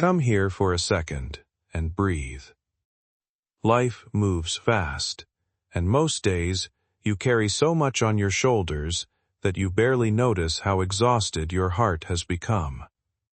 Come here for a second and breathe. Life moves fast, and most days you carry so much on your shoulders that you barely notice how exhausted your heart has become.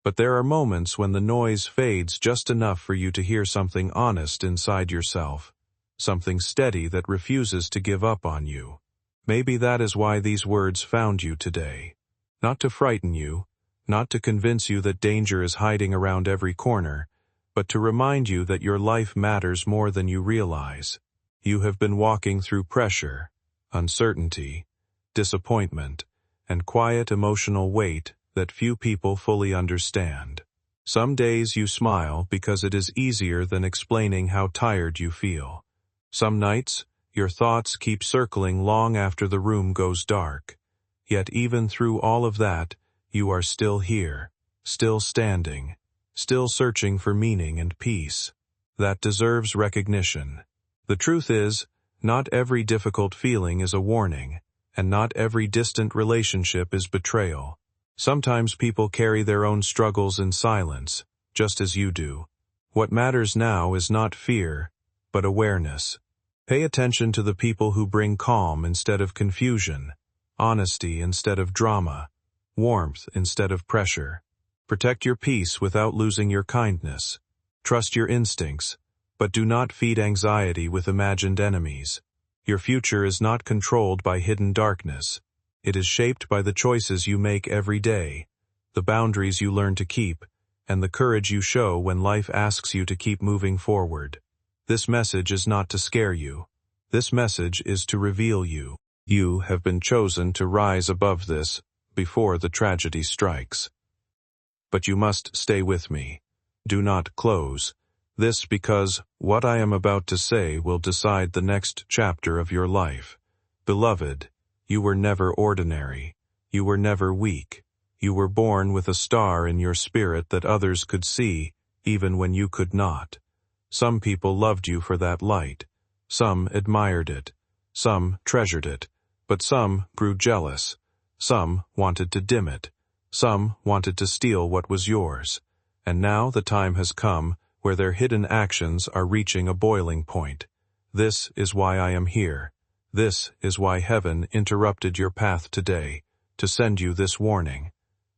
But there are moments when the noise fades just enough for you to hear something honest inside yourself, something steady that refuses to give up on you. Maybe that is why these words found you today. Not to frighten you, not to convince you that danger is hiding around every corner, but to remind you that your life matters more than you realize. You have been walking through pressure, uncertainty, disappointment, and quiet emotional weight that few people fully understand. Some days you smile because it is easier than explaining how tired you feel. Some nights, your thoughts keep circling long after the room goes dark. Yet even through all of that, you are still here, still standing, still searching for meaning and peace. That deserves recognition. The truth is, not every difficult feeling is a warning, and not every distant relationship is betrayal. Sometimes people carry their own struggles in silence, just as you do. What matters now is not fear, but awareness. Pay attention to the people who bring calm instead of confusion, honesty instead of drama, warmth instead of pressure. Protect your peace without losing your kindness. Trust your instincts, but do not feed anxiety with imagined enemies. Your future is not controlled by hidden darkness. It is shaped by the choices you make every day, the boundaries you learn to keep, and the courage you show when life asks you to keep moving forward. This message is not to scare you. This message is to reveal you. You have been chosen to rise above this before the tragedy strikes. But you must stay with me. Do not close. This because what I am about to say will decide the next chapter of your life. Beloved, you were never ordinary. You were never weak. You were born with a star in your spirit that others could see, even when you could not. Some people loved you for that light. Some admired it. Some treasured it. But some grew jealous. Some wanted to dim it. Some wanted to steal what was yours. And now the time has come where their hidden actions are reaching a boiling point. This is why I am here. This is why heaven interrupted your path today, to send you this warning.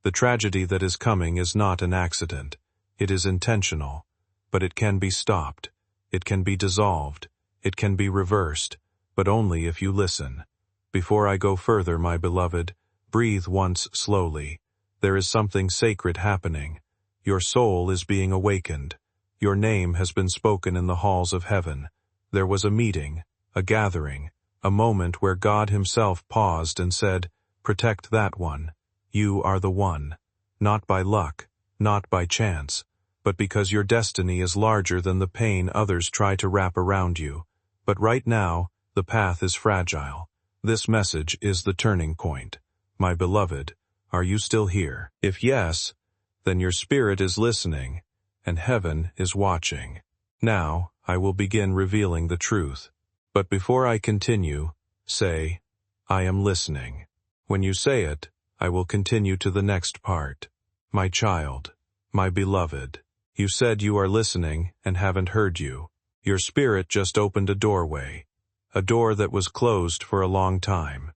The tragedy that is coming is not an accident. It is intentional. But it can be stopped. It can be dissolved. It can be reversed, but only if you listen. Before I go further, my beloved, breathe once slowly. There is something sacred happening. Your soul is being awakened. Your name has been spoken in the halls of heaven. There was a meeting, a gathering, a moment where God himself paused and said, "Protect that one. You are the one. Not by luck, not by chance, but because your destiny is larger than the pain others try to wrap around you. But right now, the path is fragile. This message is the turning point. My beloved, are you still here? If yes, then your spirit is listening, and heaven is watching. Now, I will begin revealing the truth. But before I continue, say, I am listening. When you say it, I will continue to the next part. My child, my beloved, you said you are listening and haven't heard you. Your spirit just opened a doorway, a door that was closed for a long time,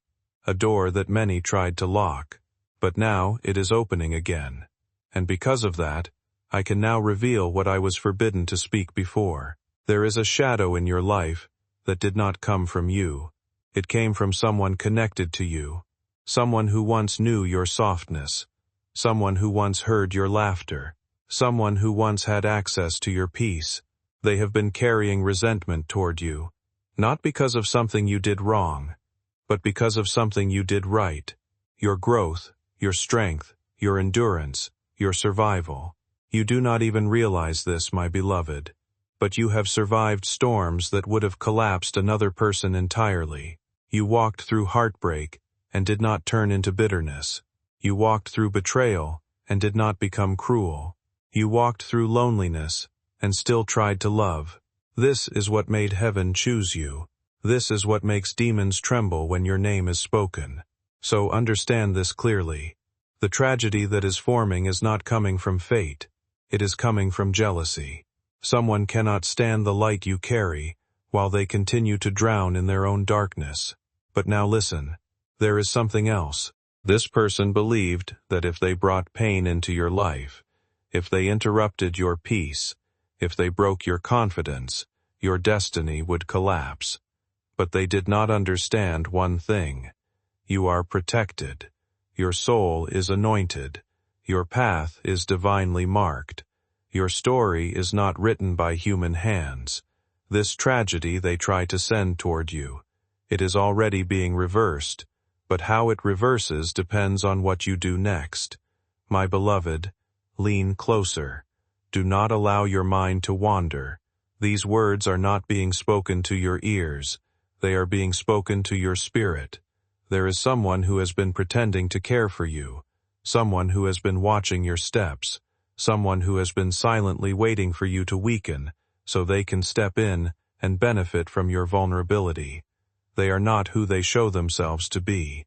a door that many tried to lock, but now it is opening again. And because of that, I can now reveal what I was forbidden to speak before. There is a shadow in your life that did not come from you. It came from someone connected to you, someone who once knew your softness, someone who once heard your laughter, someone who once had access to your peace. They have been carrying resentment toward you, not because of something you did wrong, but because of something you did right. Your growth, your strength, your endurance, your survival. You do not even realize this, my beloved, but you have survived storms that would have collapsed another person entirely. You walked through heartbreak and did not turn into bitterness. You walked through betrayal and did not become cruel. You walked through loneliness and still tried to love. This is what made heaven choose you. This is what makes demons tremble when your name is spoken. So understand this clearly. The tragedy that is forming is not coming from fate. It is coming from jealousy. Someone cannot stand the light you carry, while they continue to drown in their own darkness. But now listen, there is something else. This person believed that if they brought pain into your life, if they interrupted your peace, if they broke your confidence, your destiny would collapse. But they did not understand one thing. You are protected. Your soul is anointed. Your path is divinely marked. Your story is not written by human hands. This tragedy they try to send toward you, it is already being reversed, but how it reverses depends on what you do next. My beloved, lean closer. Do not allow your mind to wander. These words are not being spoken to your ears. They are being spoken to your spirit. There is someone who has been pretending to care for you, someone who has been watching your steps, someone who has been silently waiting for you to weaken, so they can step in and benefit from your vulnerability. They are not who they show themselves to be.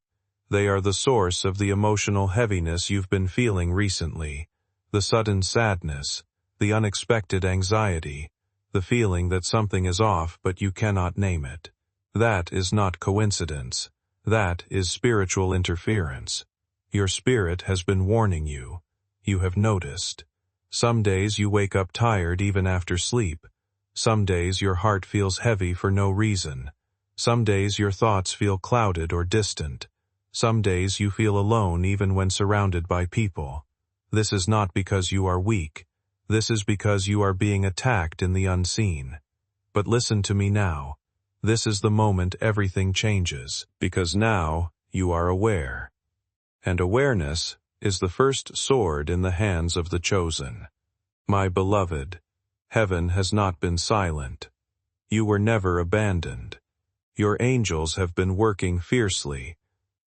They are the source of the emotional heaviness you've been feeling recently, the sudden sadness, the unexpected anxiety, the feeling that something is off but you cannot name it. That is not coincidence. That is spiritual interference. Your spirit has been warning you. You have noticed. Some days you wake up tired even after sleep. Some days your heart feels heavy for no reason. Some days your thoughts feel clouded or distant. Some days you feel alone even when surrounded by people. This is not because you are weak. This is because you are being attacked in the unseen. But listen to me now. This is the moment everything changes, because now you are aware. And awareness is the first sword in the hands of the chosen. My beloved, heaven has not been silent. You were never abandoned. Your angels have been working fiercely,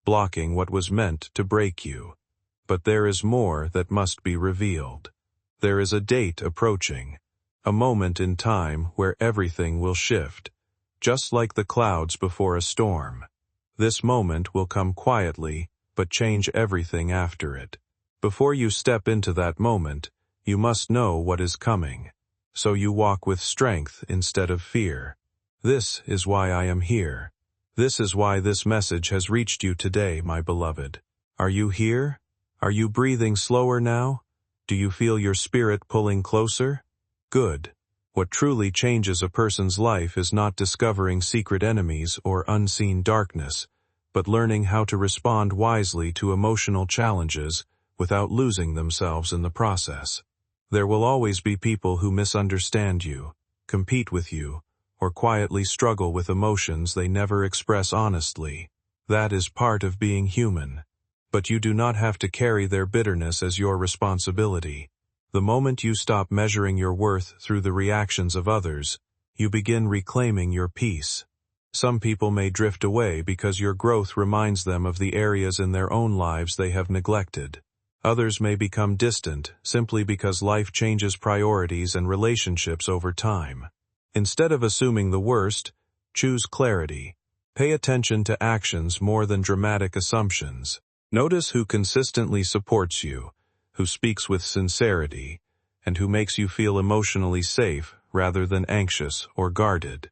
blocking what was meant to break you. But there is more that must be revealed. There is a date approaching, a moment in time where everything will shift, just like the clouds before a storm. This moment will come quietly, but change everything after it. Before you step into that moment, you must know what is coming, so you walk with strength instead of fear. This is why I am here. This is why this message has reached you today, my beloved. Are you here? Are you breathing slower now? Do you feel your spirit pulling closer? Good. What truly changes a person's life is not discovering secret enemies or unseen darkness, but learning how to respond wisely to emotional challenges without losing themselves in the process. There will always be people who misunderstand you, compete with you, or quietly struggle with emotions they never express honestly. That is part of being human. But you do not have to carry their bitterness as your responsibility. The moment you stop measuring your worth through the reactions of others, you begin reclaiming your peace. Some people may drift away because your growth reminds them of the areas in their own lives they have neglected. Others may become distant simply because life changes priorities and relationships over time. Instead of assuming the worst, choose clarity. Pay attention to actions more than dramatic assumptions. Notice who consistently supports you, who speaks with sincerity, and who makes you feel emotionally safe rather than anxious or guarded.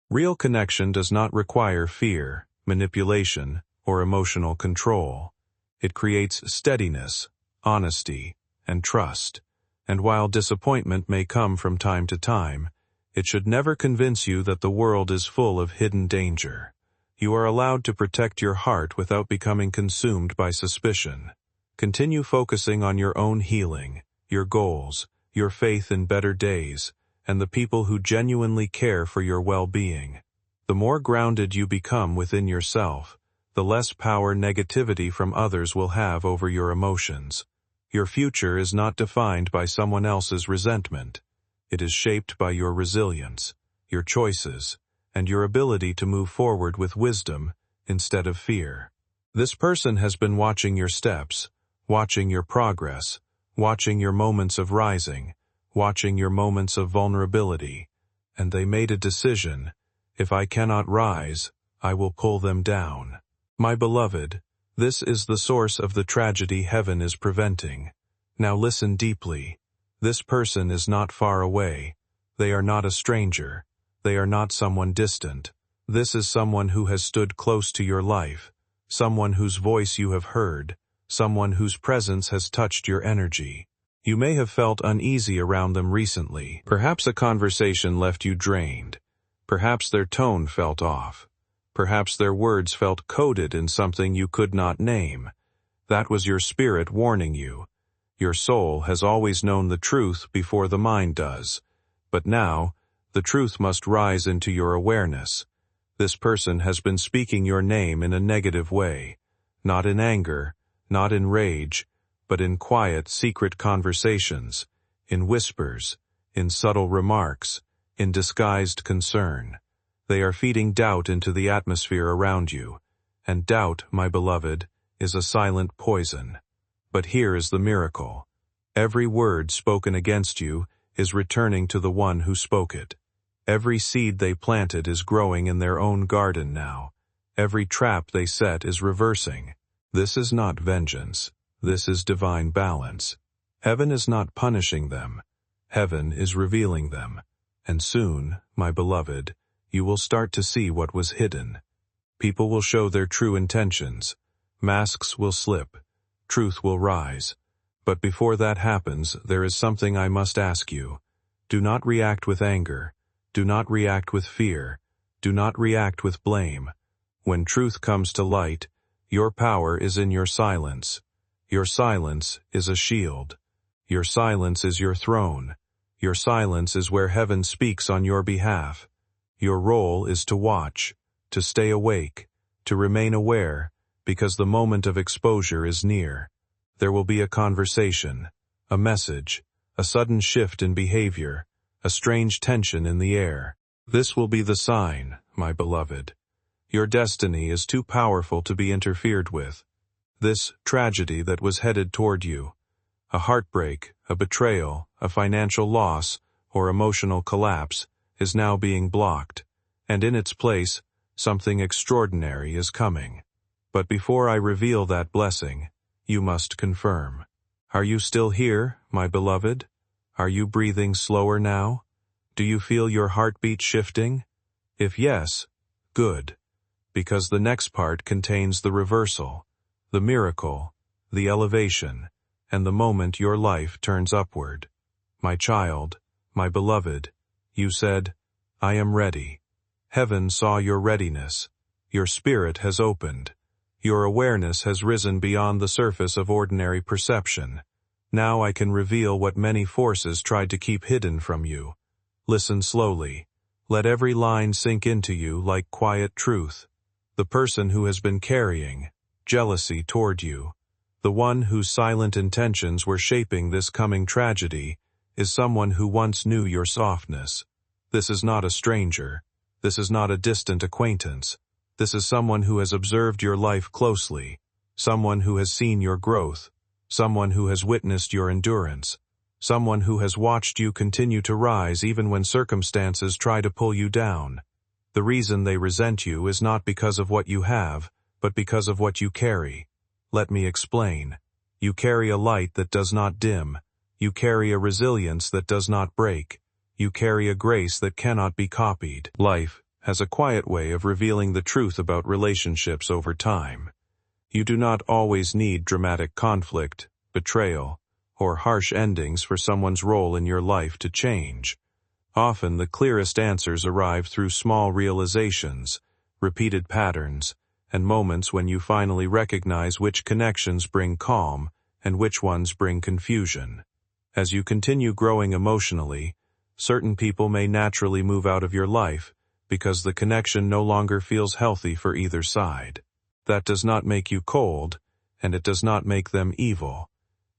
Real connection does not require fear, manipulation, or emotional control. It creates steadiness, honesty, and trust. And while disappointment may come from time to time, it should never convince you that the world is full of hidden danger. You are allowed to protect your heart without becoming consumed by suspicion. Continue focusing on your own healing, your goals, your faith in better days, and the people who genuinely care for your well-being. The more grounded you become within yourself, the less power negativity from others will have over your emotions. Your future is not defined by someone else's resentment. It is shaped by your resilience, your choices, and your ability to move forward with wisdom instead of fear. This person has been watching your steps, watching your progress, watching your moments of rising, watching your moments of vulnerability, and they made a decision. If I cannot rise, I will pull them down. My beloved, this is the source of the tragedy heaven is preventing. Now listen deeply. This person is not far away. They are not a stranger. They are not someone distant. This is someone who has stood close to your life, someone whose voice you have heard, someone whose presence has touched your energy. You may have felt uneasy around them recently. Perhaps a conversation left you drained. Perhaps their tone felt off. Perhaps their words felt coded in something you could not name. That was your spirit warning you. Your soul has always known the truth before the mind does. But now, the truth must rise into your awareness. This person has been speaking your name in a negative way. Not in anger, not in rage, but in quiet, secret conversations, in whispers, in subtle remarks, in disguised concern. They are feeding doubt into the atmosphere around you, and doubt, my beloved, is a silent poison. But here is the miracle. Every word spoken against you is returning to the one who spoke it. Every seed they planted is growing in their own garden now. Every trap they set is reversing. This is not vengeance. This is divine balance. Heaven is not punishing them. Heaven is revealing them. And soon, my beloved, you will start to see what was hidden. People will show their true intentions. Masks will slip. Truth will rise. But before that happens, there is something I must ask you. Do not react with anger. Do not react with fear. Do not react with blame. When truth comes to light, your power is in your silence. Your silence is a shield. Your silence is your throne. Your silence is where heaven speaks on your behalf. Your role is to watch, to stay awake, to remain aware, because the moment of exposure is near. There will be a conversation, a message, a sudden shift in behavior, a strange tension in the air. This will be the sign, my beloved. Your destiny is too powerful to be interfered with. This tragedy that was headed toward you, a heartbreak, a betrayal, a financial loss, or emotional collapse, is now being blocked, and in its place, something extraordinary is coming. But before I reveal that blessing, you must confirm. Are you still here, my beloved? Are you breathing slower now? Do you feel your heartbeat shifting? If yes, good, because the next part contains the reversal, the miracle, the elevation, and the moment your life turns upward. My child, my beloved, you said, I am ready. Heaven saw your readiness. Your spirit has opened. Your awareness has risen beyond the surface of ordinary perception. Now I can reveal what many forces tried to keep hidden from you. Listen slowly. Let every line sink into you like quiet truth. The person who has been carrying jealousy toward you, the one whose silent intentions were shaping this coming tragedy, is someone who once knew your softness. This is not a stranger. This is not a distant acquaintance. This is someone who has observed your life closely, someone who has seen your growth, someone who has witnessed your endurance, someone who has watched you continue to rise even when circumstances try to pull you down. The reason they resent you is not because of what you have, but because of what you carry. Let me explain. You carry a light that does not dim. You carry a resilience that does not break. You carry a grace that cannot be copied. Life has a quiet way of revealing the truth about relationships over time. You do not always need dramatic conflict, betrayal, or harsh endings for someone's role in your life to change. Often the clearest answers arrive through small realizations, repeated patterns, and moments when you finally recognize which connections bring calm and which ones bring confusion. As you continue growing emotionally, certain people may naturally move out of your life because the connection no longer feels healthy for either side. That does not make you cold, and it does not make them evil.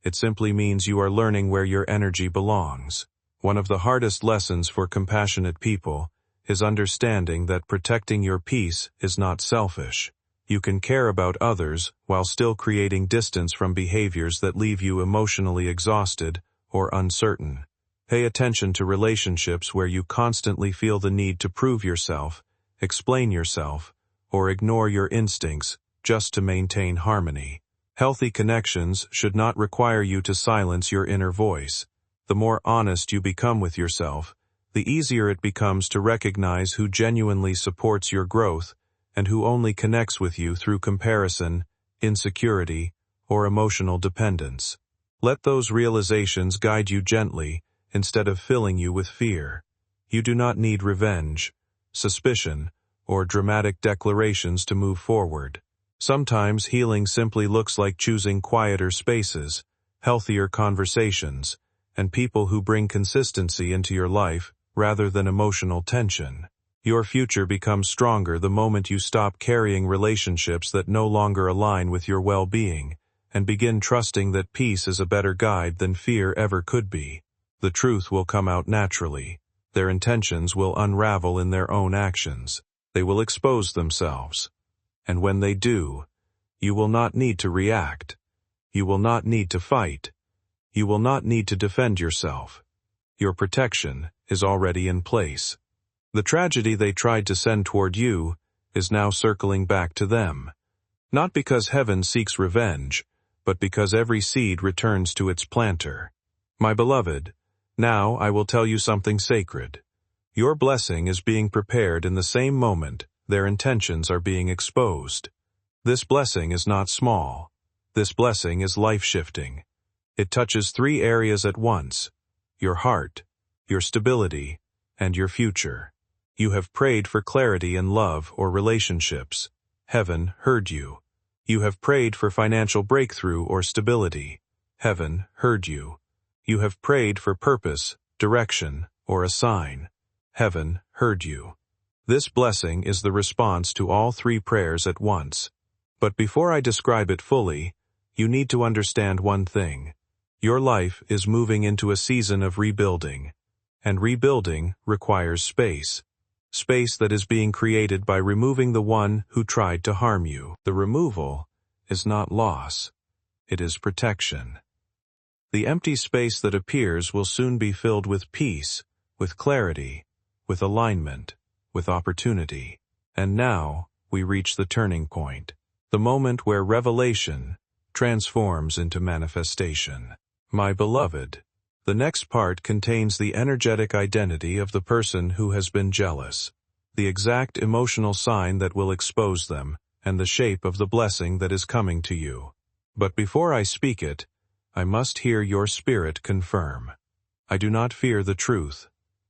It simply means you are learning where your energy belongs. One of the hardest lessons for compassionate people is understanding that protecting your peace is not selfish. You can care about others while still creating distance from behaviors that leave you emotionally exhausted or uncertain. Pay attention to relationships where you constantly feel the need to prove yourself, explain yourself, or ignore your instincts just to maintain harmony. Healthy connections should not require you to silence your inner voice. The more honest you become with yourself, the easier it becomes to recognize who genuinely supports your growth and who only connects with you through comparison, insecurity, or emotional dependence. Let those realizations guide you gently instead of filling you with fear. You do not need revenge, suspicion, or dramatic declarations to move forward. Sometimes healing simply looks like choosing quieter spaces, healthier conversations, and people who bring consistency into your life rather than emotional tension. Your future becomes stronger the moment you stop carrying relationships that no longer align with your well-being and begin trusting that peace is a better guide than fear ever could be. The truth will come out naturally. Their intentions will unravel in their own actions. They will expose themselves. And when they do, you will not need to react. You will not need to fight. You will not need to defend yourself. Your protection is already in place. The tragedy they tried to send toward you is now circling back to them. Not because heaven seeks revenge, but because every seed returns to its planter. My beloved, now I will tell you something sacred. Your blessing is being prepared in the same moment their intentions are being exposed. This blessing is not small. This blessing is life-shifting. It touches 3 areas at once: your heart, your stability, and your future. You have prayed for clarity in love or relationships. Heaven heard you. You have prayed for financial breakthrough or stability. Heaven heard you. You have prayed for purpose, direction, or a sign. Heaven heard you. This blessing is the response to all 3 prayers at once. But before I describe it fully, you need to understand one thing. Your life is moving into a season of rebuilding. And rebuilding requires space. Space that is being created by removing the one who tried to harm you. The removal is not loss. It is protection. The empty space that appears will soon be filled with peace, with clarity, with alignment, with opportunity. And now, we reach the turning point. The moment where revelation transforms into manifestation. My beloved, the next part contains the energetic identity of the person who has been jealous, the exact emotional sign that will expose them, and the shape of the blessing that is coming to you. But before I speak it, I must hear your spirit confirm. I do not fear the truth.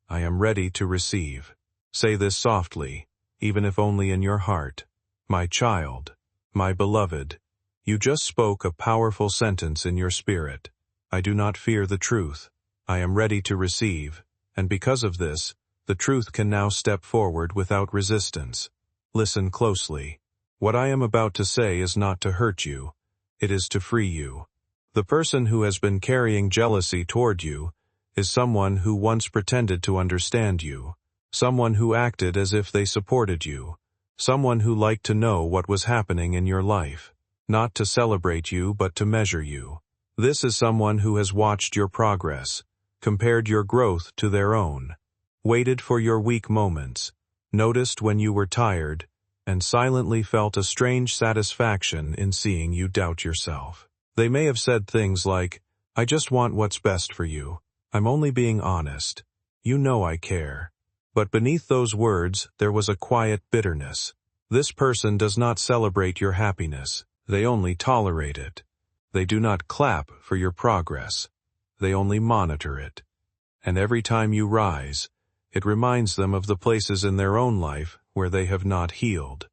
I am ready to receive. Say this softly, even if only in your heart. My child, my beloved, you just spoke a powerful sentence in your spirit. I do not fear the truth. I am ready to receive, and because of this, the truth can now step forward without resistance. Listen closely. What I am about to say is not to hurt you. It is to free you. The person who has been carrying jealousy toward you is someone who once pretended to understand you, someone who acted as if they supported you, someone who liked to know what was happening in your life, not to celebrate you but to measure you. This is someone who has watched your progress, compared your growth to their own, waited for your weak moments, noticed when you were tired, and silently felt a strange satisfaction in seeing you doubt yourself. They may have said things like, I just want what's best for you. I'm only being honest. You know I care. But beneath those words, there was a quiet bitterness. This person does not celebrate your happiness. They only tolerate it. They do not clap for your progress. They only monitor it. And every time you rise, it reminds them of the places in their own life where they have not healed.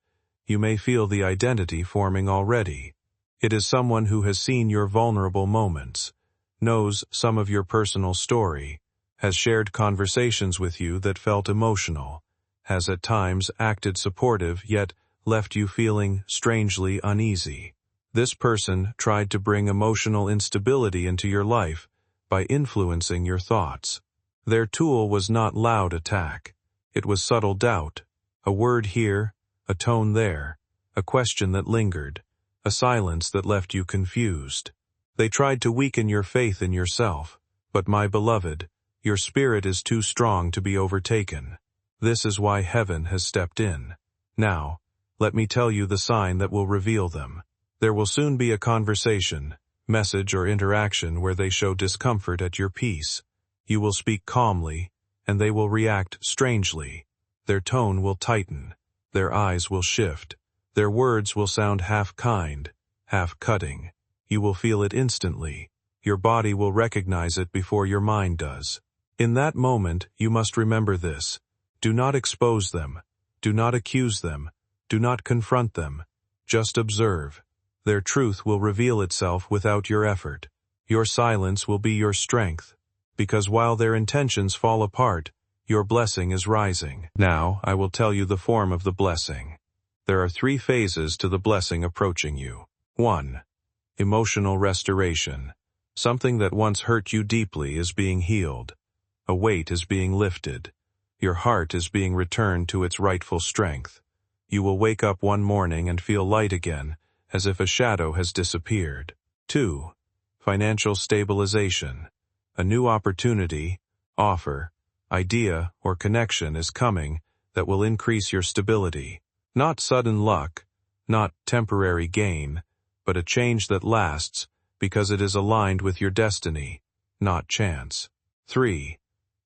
You may feel the identity forming already. It is someone who has seen your vulnerable moments, knows some of your personal story, has shared conversations with you that felt emotional, has at times acted supportive yet left you feeling strangely uneasy. This person tried to bring emotional instability into your life by influencing your thoughts. Their tool was not loud attack. It was subtle doubt, a word here, a tone there, a question that lingered, a silence that left you confused. They tried to weaken your faith in yourself, but my beloved, your spirit is too strong to be overtaken. This is why heaven has stepped in. Now, let me tell you the sign that will reveal them. There will soon be a conversation, message or interaction where they show discomfort at your peace. You will speak calmly, and they will react strangely. Their tone will tighten. Their eyes will shift. Their words will sound half kind, half cutting. You will feel it instantly. Your body will recognize it before your mind does. In that moment, you must remember this. Do not expose them. Do not accuse them. Do not confront them. Just observe. Their truth will reveal itself without your effort. Your silence will be your strength. Because while their intentions fall apart, your blessing is rising. Now, I will tell you the form of the blessing. There are 3 phases to the blessing approaching you. 1. Emotional restoration. Something that once hurt you deeply is being healed. A weight is being lifted. Your heart is being returned to its rightful strength. You will wake up one morning and feel light again, as if a shadow has disappeared. 2. Financial stabilization. A new opportunity, offer, idea, or connection is coming that will increase your stability. Not sudden luck, not temporary gain, but a change that lasts because it is aligned with your destiny, not chance. 3.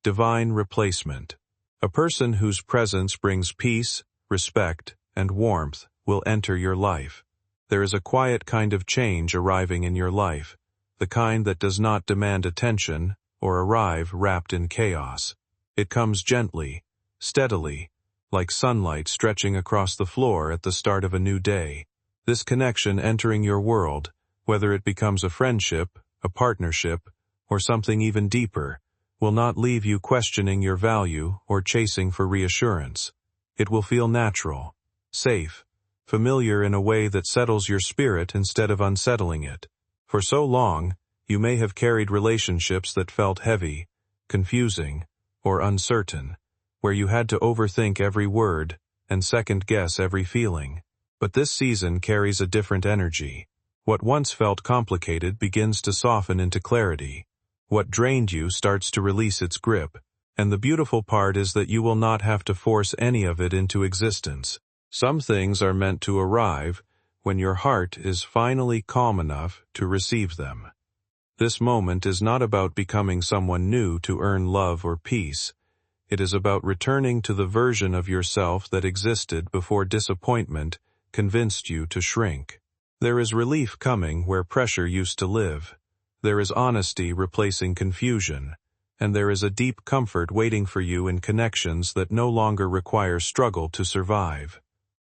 Divine replacement. A person whose presence brings peace, respect, and warmth will enter your life. There is a quiet kind of change arriving in your life, the kind that does not demand attention or arrive wrapped in chaos. It comes gently, steadily, like sunlight stretching across the floor at the start of a new day. This connection entering your world, whether it becomes a friendship, a partnership, or something even deeper, will not leave you questioning your value or chasing for reassurance. It will feel natural, safe, familiar in a way that settles your spirit instead of unsettling it. For so long, you may have carried relationships that felt heavy, confusing, or uncertain, where you had to overthink every word and second-guess every feeling. But this season carries a different energy. What once felt complicated begins to soften into clarity. What drained you starts to release its grip, and the beautiful part is that you will not have to force any of it into existence. Some things are meant to arrive when your heart is finally calm enough to receive them. This moment is not about becoming someone new to earn love or peace. It is about returning to the version of yourself that existed before disappointment convinced you to shrink. There is relief coming where pressure used to live. There is honesty replacing confusion, and there is a deep comfort waiting for you in connections that no longer require struggle to survive.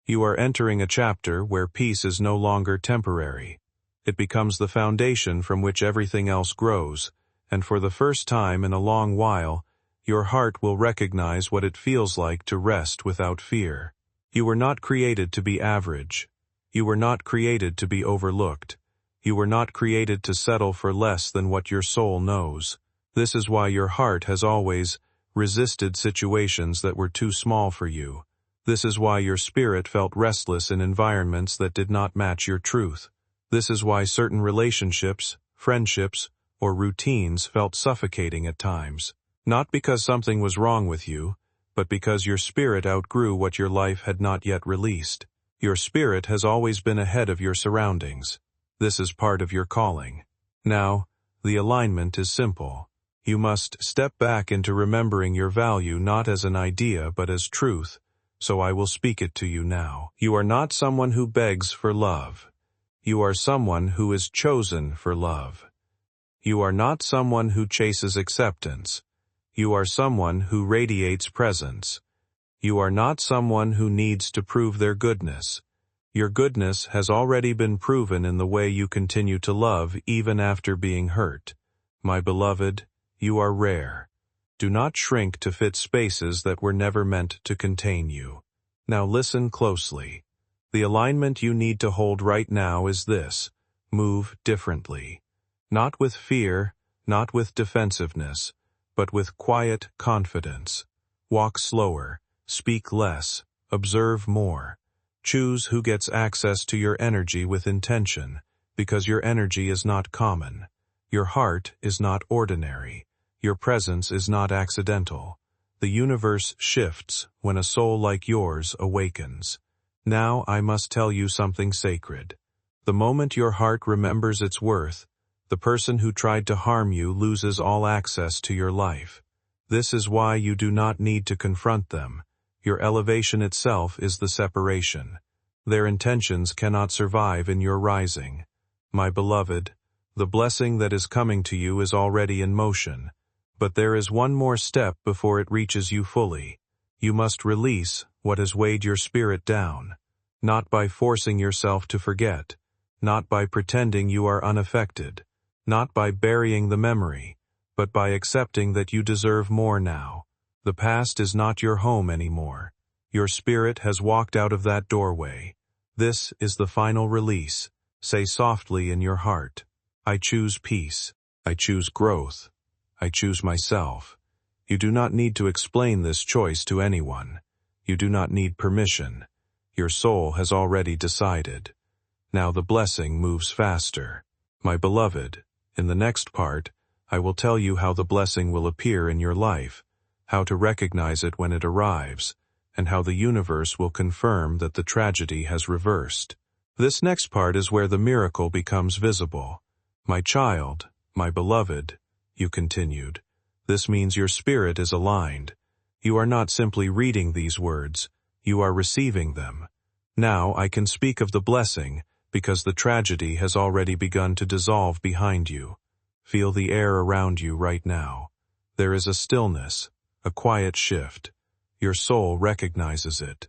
You are entering a chapter where peace is no longer temporary. It becomes the foundation from which everything else grows, and for the first time in a long while, your heart will recognize what it feels like to rest without fear. You were not created to be average. You were not created to be overlooked. You were not created to settle for less than what your soul knows. This is why your heart has always resisted situations that were too small for you. This is why your spirit felt restless in environments that did not match your truth. This is why certain relationships, friendships, or routines felt suffocating at times. Not because something was wrong with you, but because your spirit outgrew what your life had not yet released. Your spirit has always been ahead of your surroundings. This is part of your calling. Now, the alignment is simple. You must step back into remembering your value not as an idea but as truth, so I will speak it to you now. You are not someone who begs for love. You are someone who is chosen for love. You are not someone who chases acceptance. You are someone who radiates presence. You are not someone who needs to prove their goodness. Your goodness has already been proven in the way you continue to love even after being hurt. My beloved, you are rare. Do not shrink to fit spaces that were never meant to contain you. Now listen closely. The alignment you need to hold right now is this: move differently. Not with fear, not with defensiveness, but with quiet confidence. Walk slower, speak less, observe more. Choose who gets access to your energy with intention, because your energy is not common. Your heart is not ordinary. Your presence is not accidental. The universe shifts when a soul like yours awakens. Now I must tell you something sacred. The moment your heart remembers its worth, The person who tried to harm you loses all access to your life. This is why you do not need to confront them. Your elevation itself is the separation. Their intentions cannot survive in your rising. My beloved, the blessing that is coming to you is already in motion, but there is one more step before it reaches you fully. You must release what has weighed your spirit down, not by forcing yourself to forget, not by pretending you are unaffected, not by burying the memory, but by accepting that you deserve more now. The past is not your home anymore. Your spirit has walked out of that doorway. This is the final release. Say softly in your heart, I choose peace. I choose growth. I choose myself. You do not need to explain this choice to anyone. You do not need permission. Your soul has already decided. Now the blessing moves faster. My beloved, in the next part, I will tell you how the blessing will appear in your life, how to recognize it when it arrives, and how the universe will confirm that the tragedy has reversed. This next part is where the miracle becomes visible. My child, my beloved, you continued, this means your spirit is aligned. You are not simply reading these words, you are receiving them. Now I can speak of the blessing, because the tragedy has already begun to dissolve behind you. Feel the air around you right now. There is a stillness, a quiet shift. Your soul recognizes it.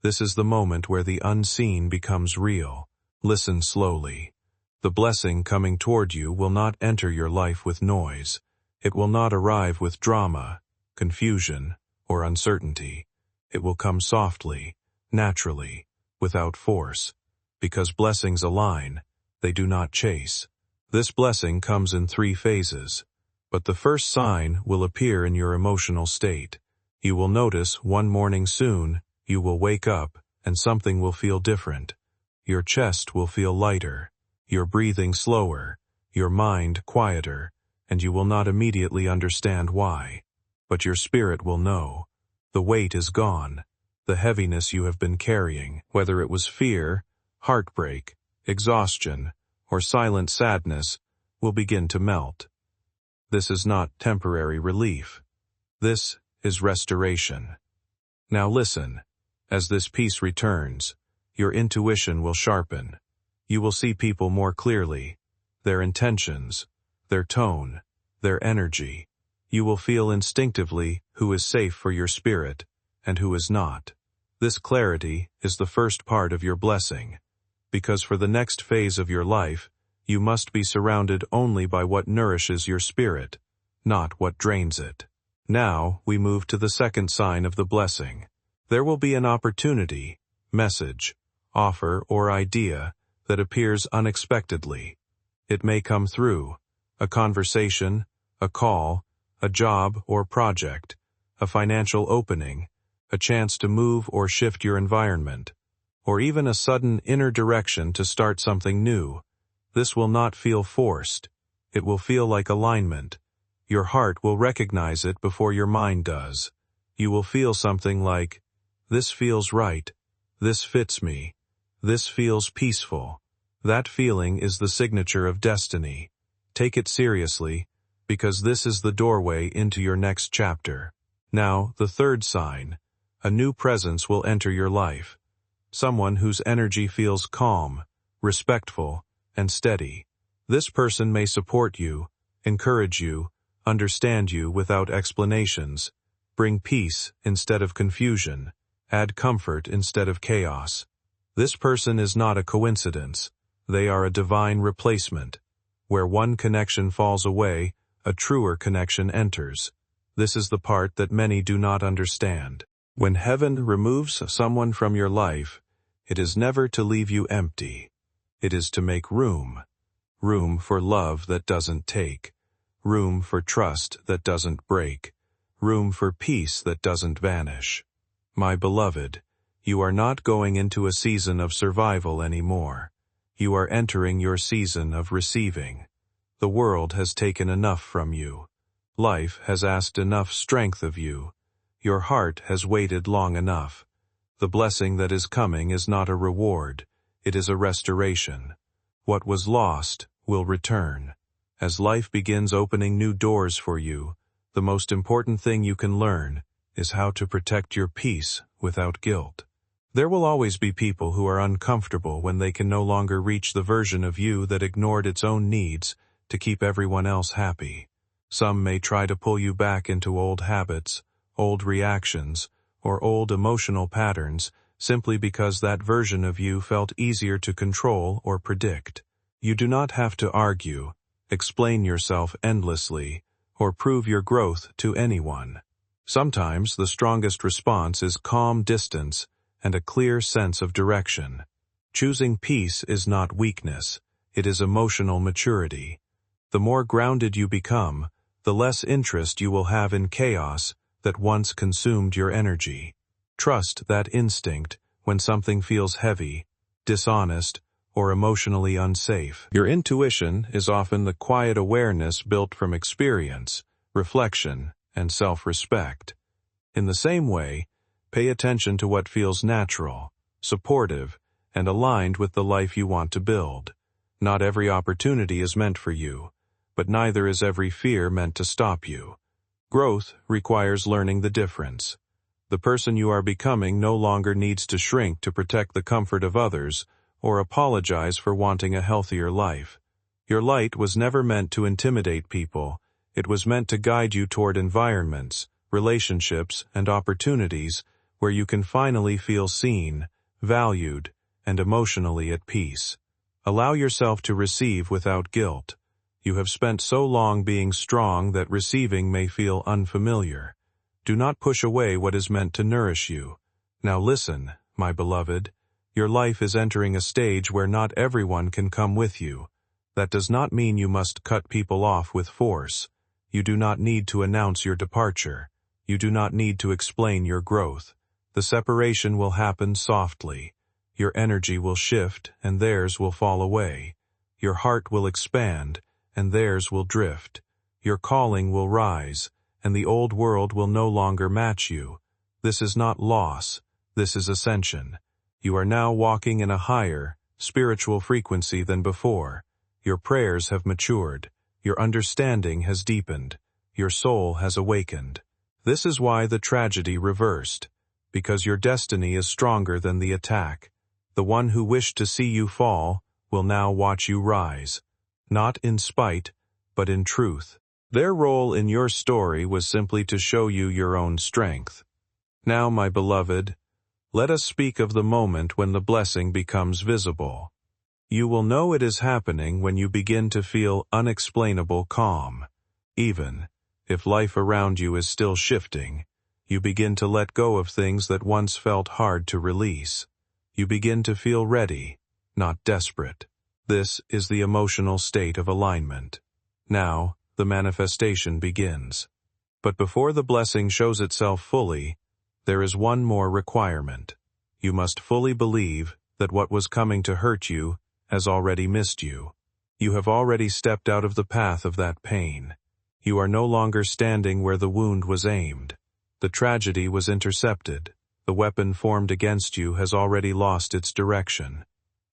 This is the moment where the unseen becomes real. Listen slowly. The blessing coming toward you will not enter your life with noise. It will not arrive with drama, confusion, or uncertainty. It will come softly, naturally, without force. Because blessings align, they do not chase. This blessing comes in 3 phases, but the first sign will appear in your emotional state. You will notice one morning soon, you will wake up, and something will feel different. Your chest will feel lighter, your breathing slower, your mind quieter, and you will not immediately understand why. But your spirit will know. The weight is gone. The heaviness you have been carrying, whether it was fear, heartbreak, exhaustion, or silent sadness, will begin to melt. This is not temporary relief. This is restoration. Now listen, as this peace returns, your intuition will sharpen. You will see people more clearly, their intentions, their tone, their energy. You will feel instinctively who is safe for your spirit and who is not. This clarity is the first part of your blessing, because for the next phase of your life, you must be surrounded only by what nourishes your spirit, not what drains it. Now we move to the second sign of the blessing. There will be an opportunity, message, offer, or idea that appears unexpectedly. It may come through a conversation, a call, a job or project, a financial opening, a chance to move or shift your environment, or even a sudden inner direction to start something new. This will not feel forced. It will feel like alignment. Your heart will recognize it before your mind does. You will feel something like, this feels right, this fits me, this feels peaceful. That feeling is the signature of destiny. Take it seriously, because this is the doorway into your next chapter. Now, the third sign. A new presence will enter your life. Someone whose energy feels calm, respectful, and steady. This person may support you, encourage you, understand you without explanations, bring peace instead of confusion, add comfort instead of chaos. This person is not a coincidence. They are a divine replacement. Where one connection falls away, a truer connection enters. This is the part that many do not understand. When heaven removes someone from your life, it is never to leave you empty. It is to make room. Room for love that doesn't take. Room for trust that doesn't break. Room for peace that doesn't vanish. My beloved, you are not going into a season of survival anymore. You are entering your season of receiving. The world has taken enough from you. Life has asked enough strength of you. Your heart has waited long enough. The blessing that is coming is not a reward. It is a restoration. What was lost will return. As life begins opening new doors for you, the most important thing you can learn is how to protect your peace without guilt. There will always be people who are uncomfortable when they can no longer reach the version of you that ignored its own needs to keep everyone else happy. Some may try to pull you back into old habits, old reactions, or old emotional patterns simply because that version of you felt easier to control or predict. You do not have to argue, explain yourself endlessly, or prove your growth to anyone. Sometimes the strongest response is calm distance and a clear sense of direction. Choosing peace is not weakness, it is emotional maturity. The more grounded you become, the less interest you will have in chaos that once consumed your energy. Trust that instinct when something feels heavy, dishonest, or emotionally unsafe. Your intuition is often the quiet awareness built from experience, reflection, and self-respect. In the same way, pay attention to what feels natural, supportive, and aligned with the life you want to build. Not every opportunity is meant for you, but neither is every fear meant to stop you. Growth requires learning the difference. The person you are becoming no longer needs to shrink to protect the comfort of others or apologize for wanting a healthier life. Your light was never meant to intimidate people. It was meant to guide you toward environments, relationships, and opportunities where you can finally feel seen, valued, and emotionally at peace. Allow yourself to receive without guilt. You have spent so long being strong that receiving may feel unfamiliar. Do not push away what is meant to nourish you. Now listen, my beloved. Your life is entering a stage where not everyone can come with you. That does not mean you must cut people off with force. You do not need to announce your departure. You do not need to explain your growth. The separation will happen softly. Your energy will shift, and theirs will fall away. Your heart will expand, and theirs will drift. Your calling will rise, and the old world will no longer match you. This is not loss. This is ascension. You are now walking in a higher, spiritual frequency than before. Your prayers have matured. Your understanding has deepened. Your soul has awakened. This is why the tragedy reversed. Because your destiny is stronger than the attack. The one who wished to see you fall will now watch you rise. Not in spite, but in truth. Their role in your story was simply to show you your own strength. Now, my beloved, let us speak of the moment when the blessing becomes visible. You will know it is happening when you begin to feel unexplainable calm. Even if life around you is still shifting, you begin to let go of things that once felt hard to release. You begin to feel ready, not desperate. This is the emotional state of alignment. Now, the manifestation begins. But before the blessing shows itself fully, there is one more requirement. You must fully believe that what was coming to hurt you has already missed you. You have already stepped out of the path of that pain. You are no longer standing where the wound was aimed. The tragedy was intercepted. The weapon formed against you has already lost its direction.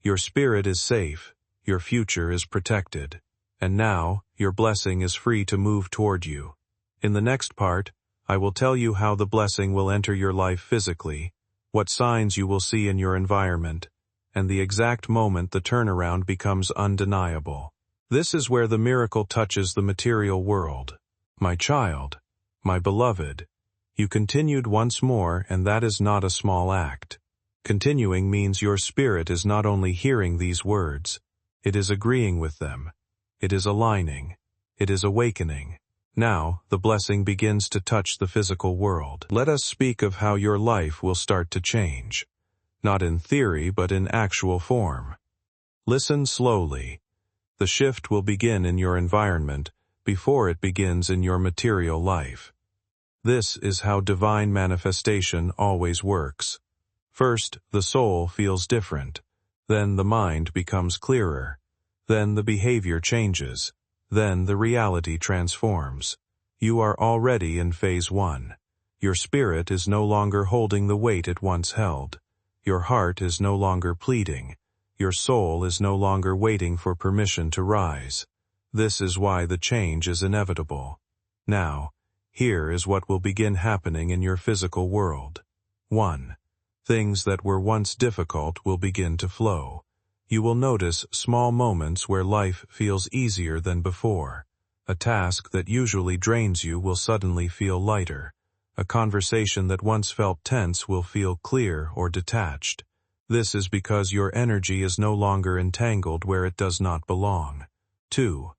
Your spirit is safe. Your future is protected. And now, your blessing is free to move toward you. In the next part, I will tell you how the blessing will enter your life physically, what signs you will see in your environment, and the exact moment the turnaround becomes undeniable. This is where the miracle touches the material world. My child, my beloved, you continued once more, and that is not a small act. Continuing means your spirit is not only hearing these words, it is agreeing with them. It is aligning. It is awakening. Now, the blessing begins to touch the physical world. Let us speak of how your life will start to change. Not in theory, but in actual form. Listen slowly. The shift will begin in your environment before it begins in your material life. This is how divine manifestation always works. First, the soul feels different. Then the mind becomes clearer. Then the behavior changes. Then the reality transforms. You are already in phase 1. Your spirit is no longer holding the weight it once held. Your heart is no longer pleading. Your soul is no longer waiting for permission to rise. This is why the change is inevitable. Now, here is what will begin happening in your physical world. 1. Things that were once difficult will begin to flow. You will notice small moments where life feels easier than before. A task that usually drains you will suddenly feel lighter. A conversation that once felt tense will feel clear or detached. This is because your energy is no longer entangled where it does not belong. 2.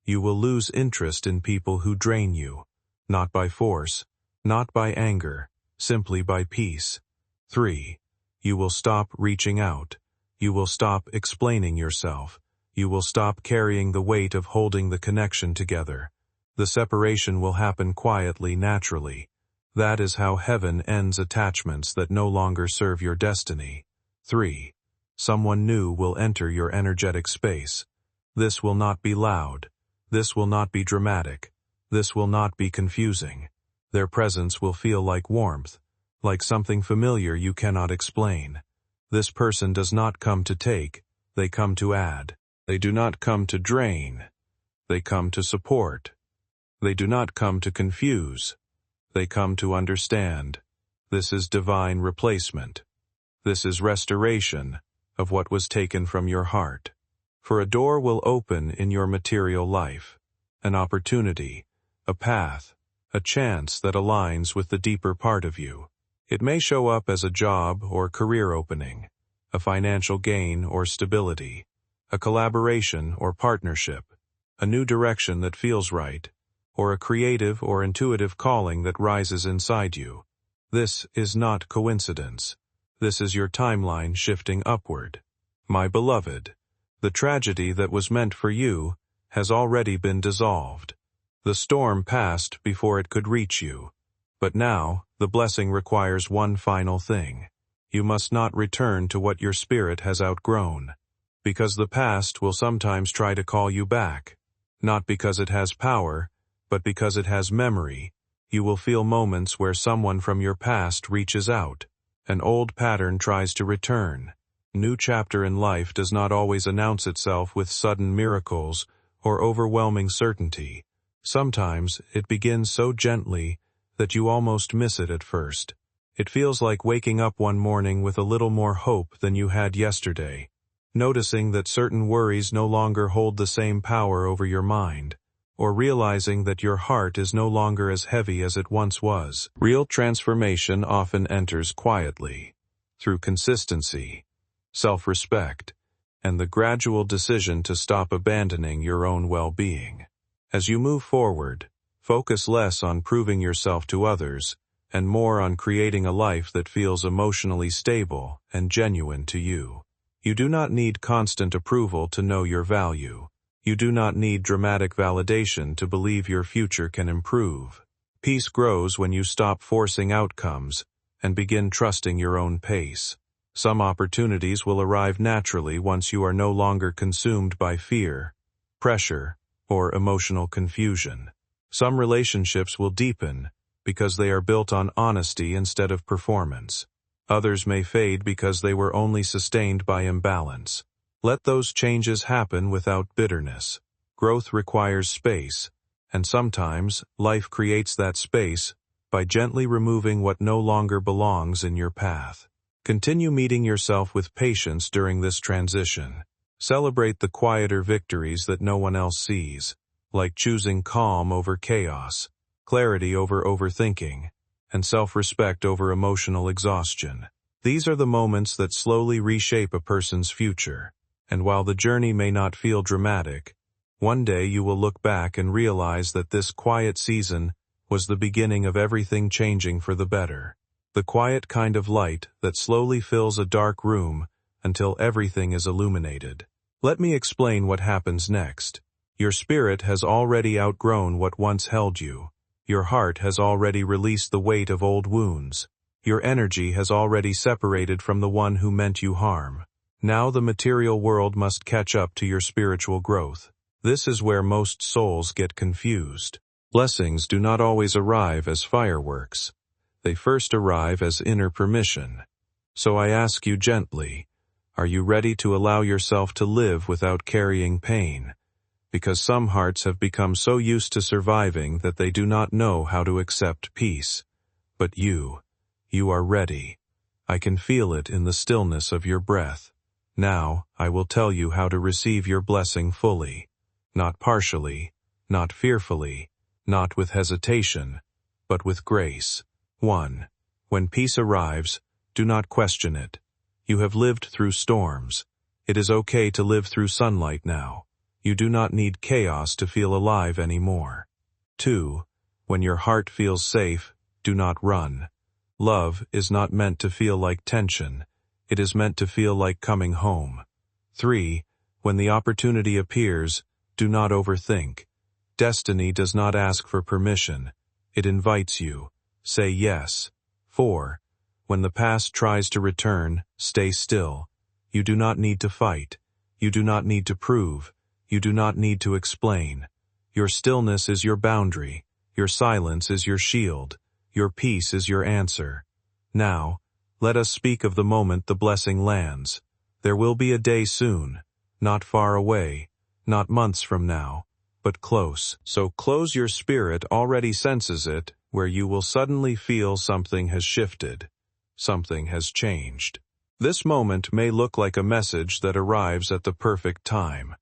You will lose interest in people who drain you. Not by force, not by anger, simply by peace. 3. You will stop reaching out. You will stop explaining yourself. You will stop carrying the weight of holding the connection together. The separation will happen quietly, naturally. That is how heaven ends attachments that no longer serve your destiny. 3. Someone new will enter your energetic space. This will not be loud. This will not be dramatic. This will not be confusing. Their presence will feel like warmth, like something familiar you cannot explain. This person does not come to take, they come to add. They do not come to drain. They come to support. They do not come to confuse. They come to understand. This is divine replacement. This is restoration of what was taken from your heart. For a door will open in your material life, an opportunity, a path, a chance that aligns with the deeper part of you. It may show up as a job or career opening, a financial gain or stability, a collaboration or partnership, a new direction that feels right, or a creative or intuitive calling that rises inside you. This is not coincidence. This is your timeline shifting upward. My beloved, the tragedy that was meant for you has already been dissolved. The storm passed before it could reach you. But now, the blessing requires one final thing. You must not return to what your spirit has outgrown. Because the past will sometimes try to call you back. Not because it has power, but because it has memory. You will feel moments where someone from your past reaches out. An old pattern tries to return. New chapter in life does not always announce itself with sudden miracles or overwhelming certainty. Sometimes it begins so gently that you almost miss it at first. It feels like waking up one morning with a little more hope than you had yesterday, noticing that certain worries no longer hold the same power over your mind, or realizing that your heart is no longer as heavy as it once was. Real transformation often enters quietly, through consistency, self-respect, and the gradual decision to stop abandoning your own well-being. As you move forward, focus less on proving yourself to others, and more on creating a life that feels emotionally stable and genuine to you. You do not need constant approval to know your value. You do not need dramatic validation to believe your future can improve. Peace grows when you stop forcing outcomes and begin trusting your own pace. Some opportunities will arrive naturally once you are no longer consumed by fear, pressure, or emotional confusion. Some relationships will deepen because they are built on honesty instead of performance. Others may fade because they were only sustained by imbalance. Let those changes happen without bitterness. Growth requires space, and sometimes life creates that space by gently removing what no longer belongs in your path. Continue meeting yourself with patience during this transition. Celebrate the quieter victories that no one else sees, like choosing calm over chaos, clarity over overthinking, and self-respect over emotional exhaustion. These are the moments that slowly reshape a person's future, and while the journey may not feel dramatic, one day you will look back and realize that this quiet season was the beginning of everything changing for the better. The quiet kind of light that slowly fills a dark room until everything is illuminated. Let me explain what happens next. Your spirit has already outgrown what once held you. Your heart has already released the weight of old wounds. Your energy has already separated from the one who meant you harm. Now the material world must catch up to your spiritual growth. This is where most souls get confused. Blessings do not always arrive as fireworks. They first arrive as inner permission. So I ask you gently, are you ready to allow yourself to live without carrying pain? because some hearts have become so used to surviving that they do not know how to accept peace. But you are ready. I can feel it in the stillness of your breath. Now, I will tell you how to receive your blessing fully. Not partially, not fearfully, not with hesitation, but with grace. 1. When peace arrives, do not question it. You have lived through storms. It is okay to live through sunlight now. You do not need chaos to feel alive anymore. 2. When your heart feels safe, do not run. Love is not meant to feel like tension. It is meant to feel like coming home. 3. When the opportunity appears, do not overthink. Destiny does not ask for permission. It invites you. Say yes. 4. When the past tries to return, stay still. You do not need to fight. You do not need to prove. You do not need to explain. Your stillness is your boundary. Your silence is your shield. Your peace is your answer. Now, let us speak of the moment the blessing lands. There will be a day soon, not far away, not months from now, but close. So close your spirit already senses it, where you will suddenly feel something has shifted. Something has changed. This moment may look like a message that arrives at the perfect time.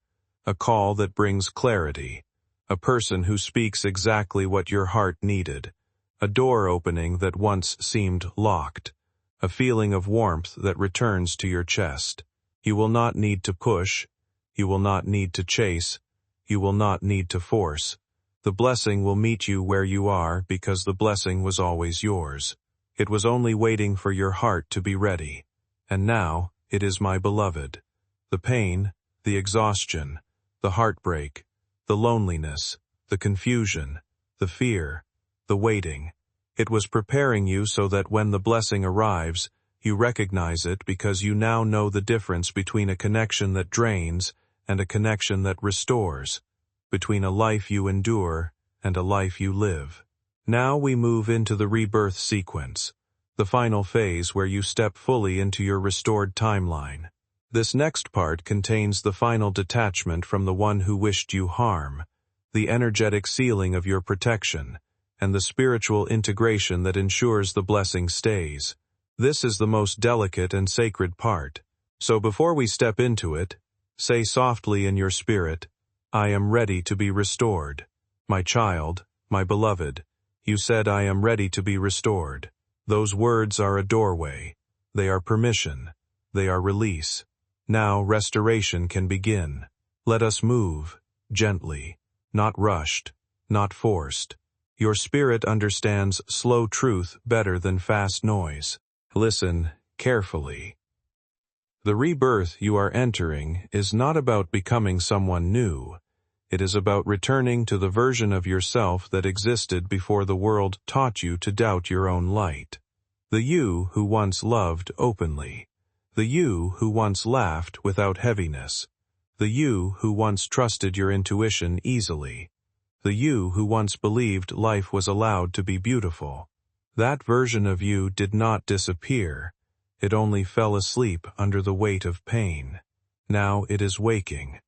A call that brings clarity. A person who speaks exactly what your heart needed. A door opening that once seemed locked. A feeling of warmth that returns to your chest. You will not need to push. You will not need to chase. You will not need to force. The blessing will meet you where you are because the blessing was always yours. It was only waiting for your heart to be ready. And now, it is my beloved. The pain, the exhaustion, the heartbreak, the loneliness, the confusion, the fear, the waiting. It was preparing you so that when the blessing arrives, you recognize it because you now know the difference between a connection that drains and a connection that restores, between a life you endure and a life you live. Now we move into the rebirth sequence, the final phase where you step fully into your restored timeline. This next part contains the final detachment from the one who wished you harm, the energetic sealing of your protection, and the spiritual integration that ensures the blessing stays. This is the most delicate and sacred part. So before we step into it, say softly in your spirit, I am ready to be restored. My child, my beloved, you said I am ready to be restored. Those words are a doorway. They are permission. They are release. Now restoration can begin. Let us move, gently, not rushed, not forced. Your spirit understands slow truth better than fast noise. Listen carefully. The rebirth you are entering is not about becoming someone new. It is about returning to the version of yourself that existed before the world taught you to doubt your own light. The you who once loved openly. The you who once laughed without heaviness. The you who once trusted your intuition easily. The you who once believed life was allowed to be beautiful. That version of you did not disappear. It only fell asleep under the weight of pain. Now it is waking.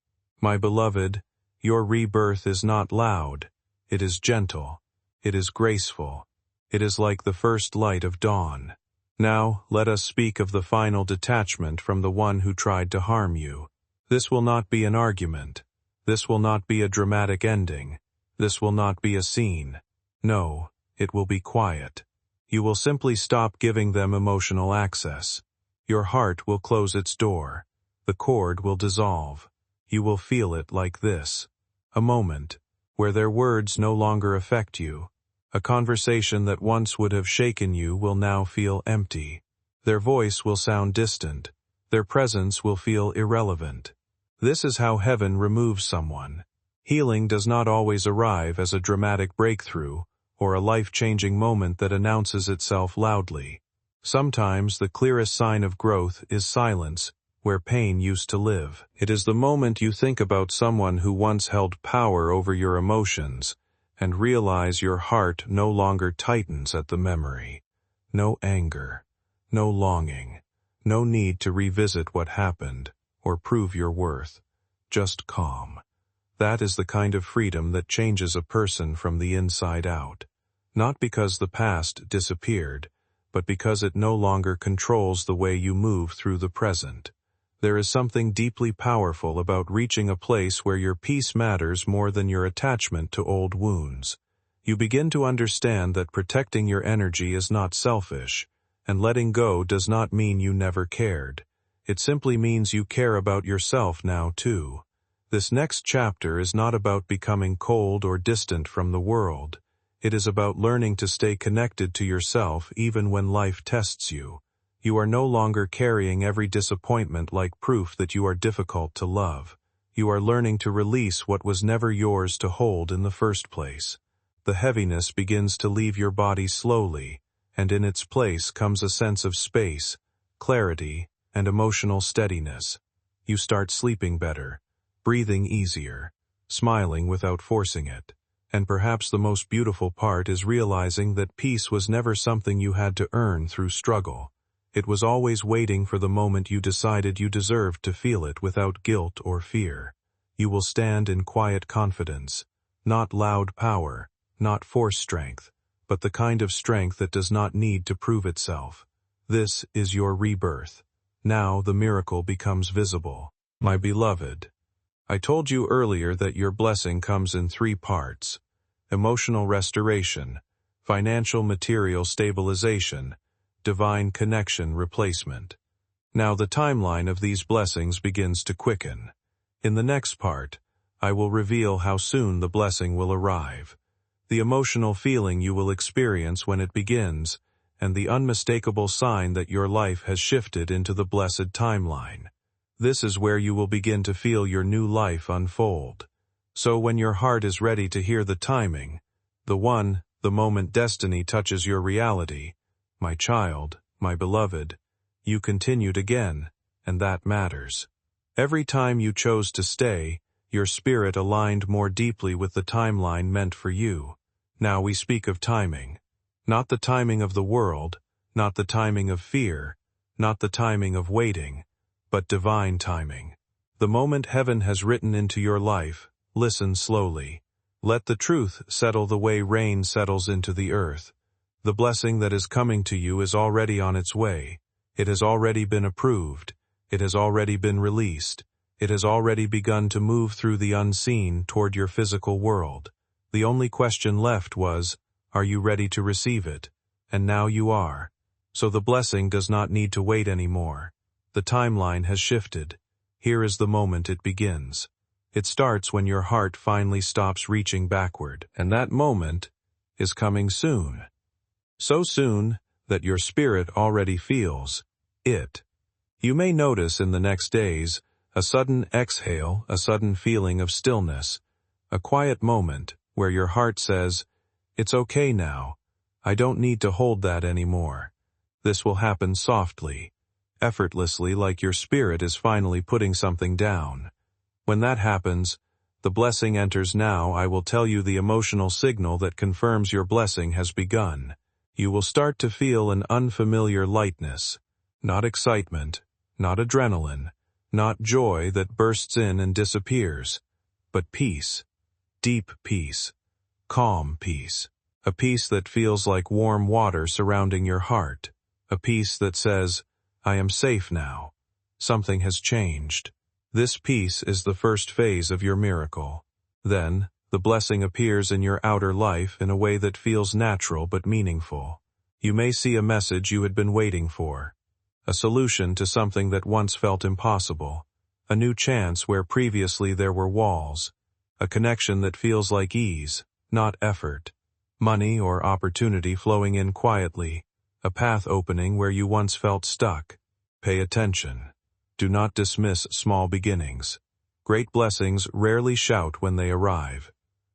My beloved, your rebirth is not loud. It is gentle. It is graceful. It is like the first light of dawn. Now, let us speak of the final detachment from the one who tried to harm you. This will not be an argument. This will not be a dramatic ending. This will not be a scene. No, it will be quiet. You will simply stop giving them emotional access. Your heart will close its door. The cord will dissolve. You will feel it like this. A moment where their words no longer affect you. A conversation that once would have shaken you will now feel empty. Their voice will sound distant. Their presence will feel irrelevant. This is how heaven removes someone. Healing does not always arrive as a dramatic breakthrough or a life-changing moment that announces itself loudly. Sometimes the clearest sign of growth is silence, where pain used to live. It is the moment you think about someone who once held power over your emotions and realize your heart no longer tightens at the memory. No anger, no longing, no need to revisit what happened or prove your worth. Just calm. That is the kind of freedom that changes a person from the inside out. Not because the past disappeared, but because it no longer controls the way you move through the present. There is something deeply powerful about reaching a place where your peace matters more than your attachment to old wounds. You begin to understand that protecting your energy is not selfish, and letting go does not mean you never cared. It simply means you care about yourself now too. This next chapter is not about becoming cold or distant from the world. It is about learning to stay connected to yourself even when life tests you. You are no longer carrying every disappointment like proof that you are difficult to love. You are learning to release what was never yours to hold in the first place. The heaviness begins to leave your body slowly, and in its place comes a sense of space, clarity, and emotional steadiness. You start sleeping better, breathing easier, smiling without forcing it. And perhaps the most beautiful part is realizing that peace was never something you had to earn through struggle. It was always waiting for the moment you decided you deserved to feel it without guilt or fear. You will stand in quiet confidence, not loud power, not force strength, but the kind of strength that does not need to prove itself. This is your rebirth. Now the miracle becomes visible. My beloved, I told you earlier that your blessing comes in 3 parts: emotional restoration, financial material stabilization, divine connection replacement. Now the timeline of these blessings begins to quicken. In the next part, I will reveal how soon the blessing will arrive, the emotional feeling you will experience when it begins, and the unmistakable sign that your life has shifted into the blessed timeline. This is where you will begin to feel your new life unfold. So when your heart is ready to hear the timing, the moment destiny touches your reality, my child, my beloved, you continued again, and that matters. Every time you chose to stay, your spirit aligned more deeply with the timeline meant for you. Now we speak of timing. Not the timing of the world, not the timing of fear, not the timing of waiting, but divine timing. The moment heaven has written into your life, listen slowly. Let the truth settle the way rain settles into the earth. The blessing that is coming to you is already on its way. It has already been approved. It has already been released. It has already begun to move through the unseen toward your physical world. The only question left was, are you ready to receive it? And now you are. So the blessing does not need to wait anymore. The timeline has shifted. Here is the moment it begins. It starts when your heart finally stops reaching backward, and that moment is coming soon. So soon that your spirit already feels it. You may notice in the next days a sudden exhale, a sudden feeling of stillness, a quiet moment where your heart says, "It's okay now. I don't need to hold that anymore." This will happen softly, effortlessly, like your spirit is finally putting something down. When that happens, the blessing enters. Now I will tell you the emotional signal that confirms your blessing has begun. You will start to feel an unfamiliar lightness, not excitement, not adrenaline, not joy that bursts in and disappears, but peace, deep peace, calm peace, a peace that feels like warm water surrounding your heart, a peace that says, "I am safe now. Something has changed." This peace is the first phase of your miracle. Then, the blessing appears in your outer life in a way that feels natural but meaningful. You may see a message you had been waiting for, a solution to something that once felt impossible, a new chance where previously there were walls, a connection that feels like ease, not effort, money or opportunity flowing in quietly, a path opening where you once felt stuck. Pay attention. Do not dismiss small beginnings. Great blessings rarely shout when they arrive.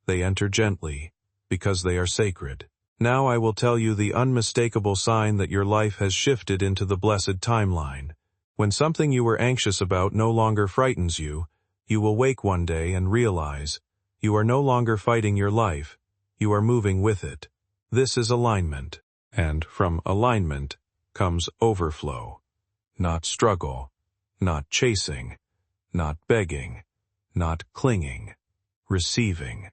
They enter gently, because they are sacred. Now I will tell you the unmistakable sign that your life has shifted into the blessed timeline. When something you were anxious about no longer frightens you, you will wake one day and realize you are no longer fighting your life, you are moving with it. This is alignment, and from alignment comes overflow. Not struggle, not chasing, not begging, not clinging, receiving.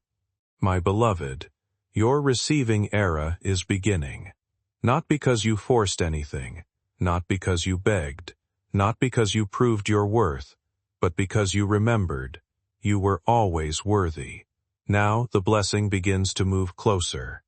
My beloved, your receiving era is beginning. Not because you forced anything, not because you begged, not because you proved your worth, but because you remembered. You were always worthy. Now the blessing begins to move closer.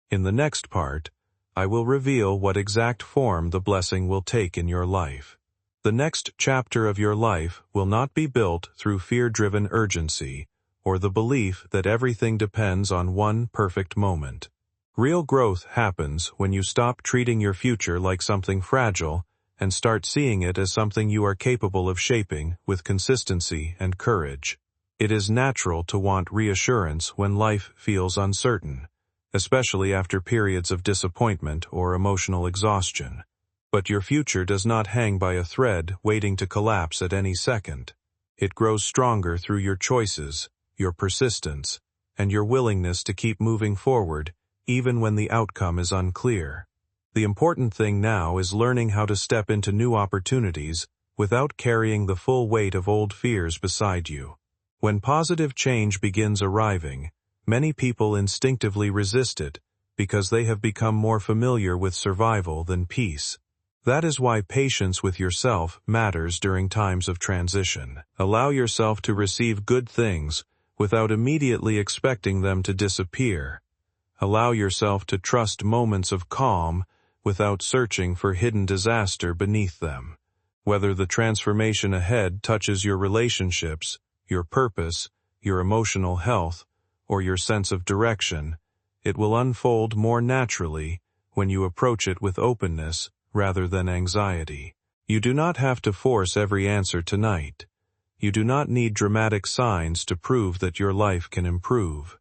In the next part, I will reveal what exact form the blessing will take in your life. The next chapter of your life will not be built through fear-driven urgency or the belief that everything depends on one perfect moment. Real growth happens when you stop treating your future like something fragile and start seeing it as something you are capable of shaping with consistency and courage. It is natural to want reassurance when life feels uncertain, especially after periods of disappointment or emotional exhaustion. But your future does not hang by a thread waiting to collapse at any second. It grows stronger through your choices, your persistence, and your willingness to keep moving forward even when the outcome is unclear. The important thing now is learning how to step into new opportunities without carrying the full weight of old fears beside you. When positive change begins arriving, many people instinctively resist it because they have become more familiar with survival than peace. That is why patience with yourself matters during times of transition. Allow yourself to receive good things without immediately expecting them to disappear. Allow yourself to trust moments of calm without searching for hidden disaster beneath them. Whether the transformation ahead touches your relationships, your purpose, your emotional health, or your sense of direction, it will unfold more naturally when you approach it with openness rather than anxiety. You do not have to force every answer tonight. You do not need dramatic signs to prove that your life can improve.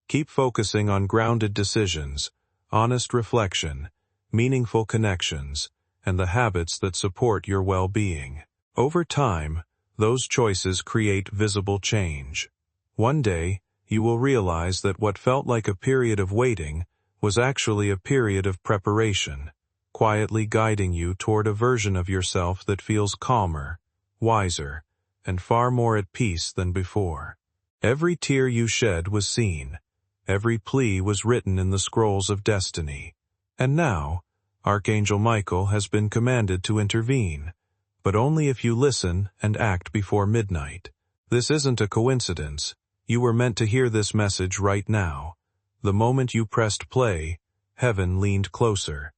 Keep focusing on grounded decisions, honest reflection, meaningful connections, and the habits that support your well-being. Over time, those choices create visible change. One day, you will realize that what felt like a period of waiting was actually a period of preparation, quietly guiding you toward a version of yourself that feels calmer, wiser, and far more at peace than before. Every tear you shed was seen. Every plea was written in the scrolls of destiny. And now, Archangel Michael has been commanded to intervene, but only if you listen and act before midnight. This isn't a coincidence. You were meant to hear this message right now. The moment you pressed play, heaven leaned closer.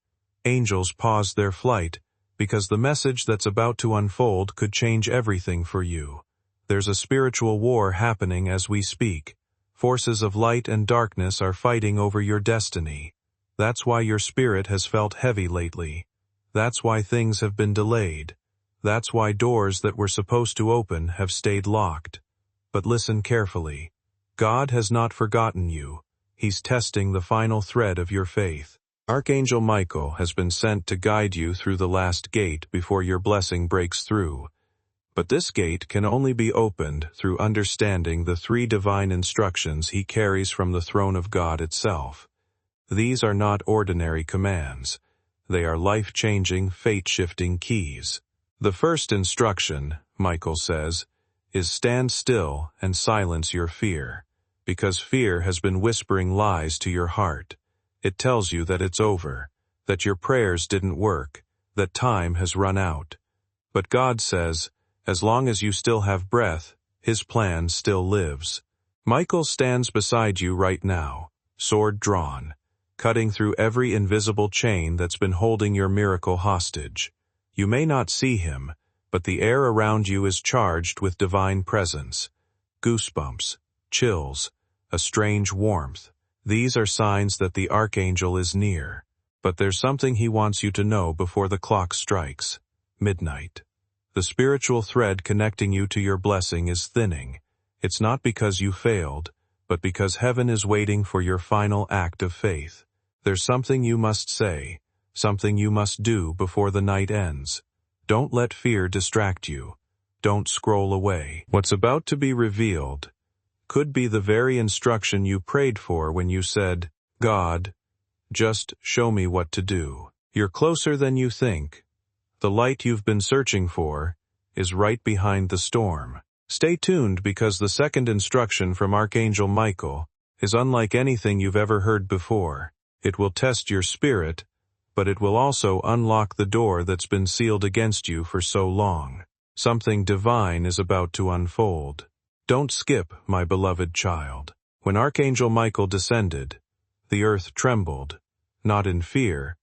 Angels paused their flight, because the message that's about to unfold could change everything for you. There's a spiritual war happening as we speak. Forces of light and darkness are fighting over your destiny. That's why your spirit has felt heavy lately. That's why things have been delayed. That's why doors that were supposed to open have stayed locked. But listen carefully. God has not forgotten you. He's testing the final thread of your faith. Archangel Michael has been sent to guide you through the last gate before your blessing breaks through. But this gate can only be opened through understanding the 3 divine instructions he carries from the throne of God itself. These are not ordinary commands. They are life-changing, fate-shifting keys. The first instruction, Michael says, is stand still and silence your fear, because fear has been whispering lies to your heart. It tells you that it's over, that your prayers didn't work, that time has run out. But God says, as long as you still have breath, His plan still lives. Michael stands beside you right now, sword drawn, cutting through every invisible chain that's been holding your miracle hostage. You may not see him, but the air around you is charged with divine presence. Goosebumps, chills, a strange warmth. These are signs that the Archangel is near. But there's something he wants you to know before the clock strikes. Midnight. The spiritual thread connecting you to your blessing is thinning. It's not because you failed, but because heaven is waiting for your final act of faith. There's something you must say, something you must do before the night ends. Don't let fear distract you. Don't scroll away. What's about to be revealed could be the very instruction you prayed for when you said, God, just show me what to do. You're closer than you think. The light you've been searching for is right behind the storm. Stay tuned because the second instruction from Archangel Michael is unlike anything you've ever heard before. It will test your spirit, but it will also unlock the door that's been sealed against you for so long. Something divine is about to unfold. Don't skip, my beloved child. When Archangel Michael descended, the earth trembled, not in fear,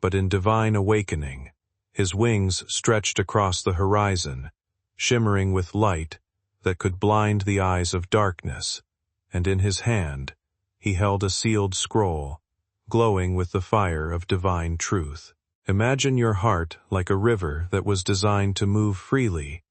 but in divine awakening. His wings stretched across the horizon, shimmering with light that could blind the eyes of darkness, and in his hand he held a sealed scroll, glowing with the fire of divine truth. Imagine your heart like a river that was designed to move freely,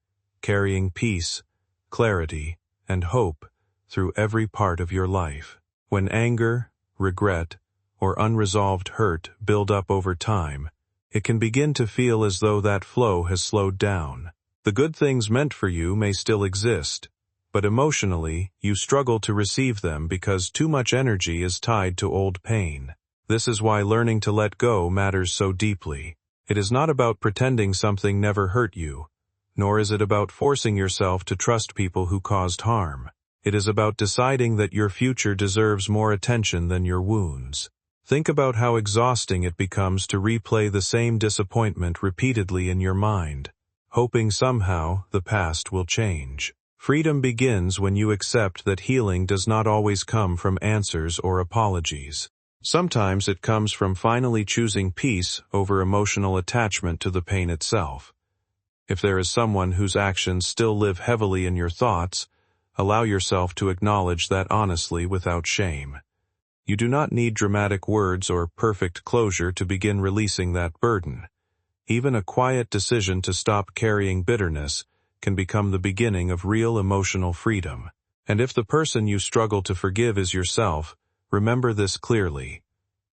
carrying peace, clarity, and hope through every part of your life. When anger, regret, or unresolved hurt build up over time, it can begin to feel as though that flow has slowed down. The good things meant for you may still exist, but emotionally, you struggle to receive them because too much energy is tied to old pain. This is why learning to let go matters so deeply. It is not about pretending something never hurt you, nor is it about forcing yourself to trust people who caused harm. It is about deciding that your future deserves more attention than your wounds. Think about how exhausting it becomes to replay the same disappointment repeatedly in your mind, hoping somehow the past will change. Freedom begins when you accept that healing does not always come from answers or apologies. Sometimes it comes from finally choosing peace over emotional attachment to the pain itself. If there is someone whose actions still live heavily in your thoughts, allow yourself to acknowledge that honestly without shame. You do not need dramatic words or perfect closure to begin releasing that burden. Even a quiet decision to stop carrying bitterness can become the beginning of real emotional freedom. And if the person you struggle to forgive is yourself, remember this clearly.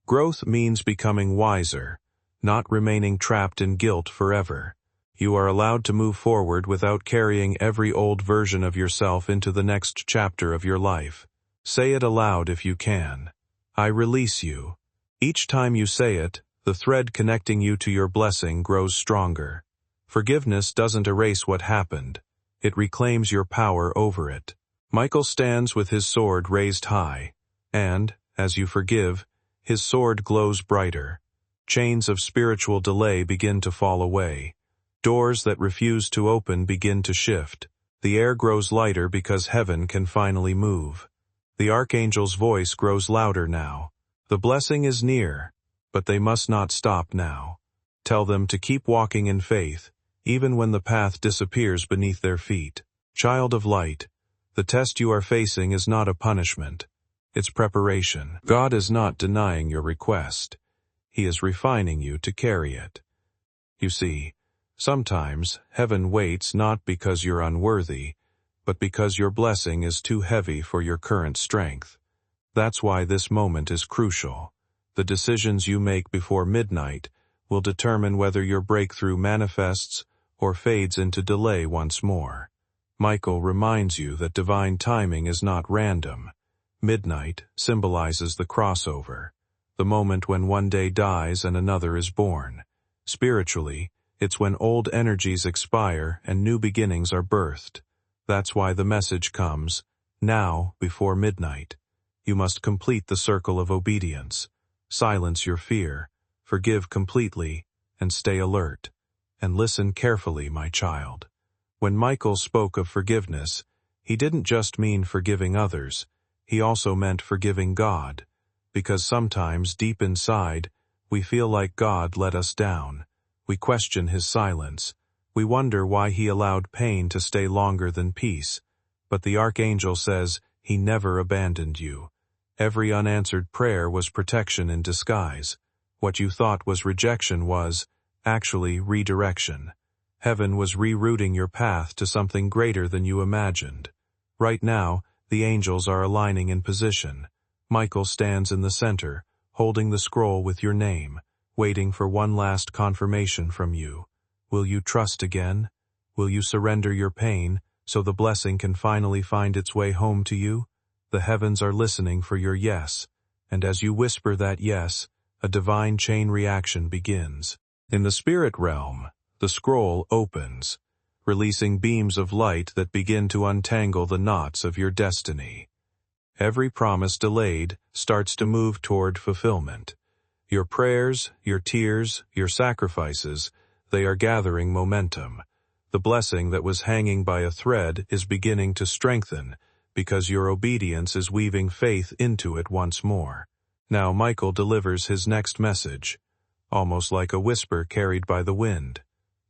Growth means becoming wiser, not remaining trapped in guilt forever. You are allowed to move forward without carrying every old version of yourself into the next chapter of your life. Say it aloud if you can. I release you. Each time you say it, the thread connecting you to your blessing grows stronger. Forgiveness doesn't erase what happened. It reclaims your power over it. Michael stands with his sword raised high, and, as you forgive, his sword glows brighter. Chains of spiritual delay begin to fall away. Doors that refuse to open begin to shift. The air grows lighter because heaven can finally move. The archangel's voice grows louder now. The blessing is near, but they must not stop now. Tell them to keep walking in faith, even when the path disappears beneath their feet. Child of light, the test you are facing is not a punishment. It's preparation. God is not denying your request. He is refining you to carry it. You see, sometimes heaven waits not because you're unworthy, but because your blessing is too heavy for your current strength. That's why this moment is crucial. The decisions you make before midnight will determine whether your breakthrough manifests or fades into delay once more. Michael reminds you that divine timing is not random. Midnight symbolizes the crossover, the moment when one day dies and another is born. Spiritually, it's when old energies expire and new beginnings are birthed. That's why the message comes, now, before midnight. You must complete the circle of obedience. Silence your fear, forgive completely, and stay alert. And listen carefully, my child. When Michael spoke of forgiveness, he didn't just mean forgiving others, he also meant forgiving God, because sometimes deep inside, we feel like God let us down. We question his silence. We wonder why he allowed pain to stay longer than peace. But the archangel says he never abandoned you. Every unanswered prayer was protection in disguise. What you thought was rejection was, actually, redirection. Heaven was rerouting your path to something greater than you imagined. Right now, the angels are aligning in position. Michael stands in the center, holding the scroll with your name, waiting for one last confirmation from you. Will you trust again? Will you surrender your pain, so the blessing can finally find its way home to you? The heavens are listening for your yes, and as you whisper that yes, a divine chain reaction begins. In the spirit realm, the scroll opens, releasing beams of light that begin to untangle the knots of your destiny. Every promise delayed starts to move toward fulfillment. Your prayers, your tears, your sacrifices, they are gathering momentum. The blessing that was hanging by a thread is beginning to strengthen, because your obedience is weaving faith into it once more. Now Michael delivers his next message, almost like a whisper carried by the wind.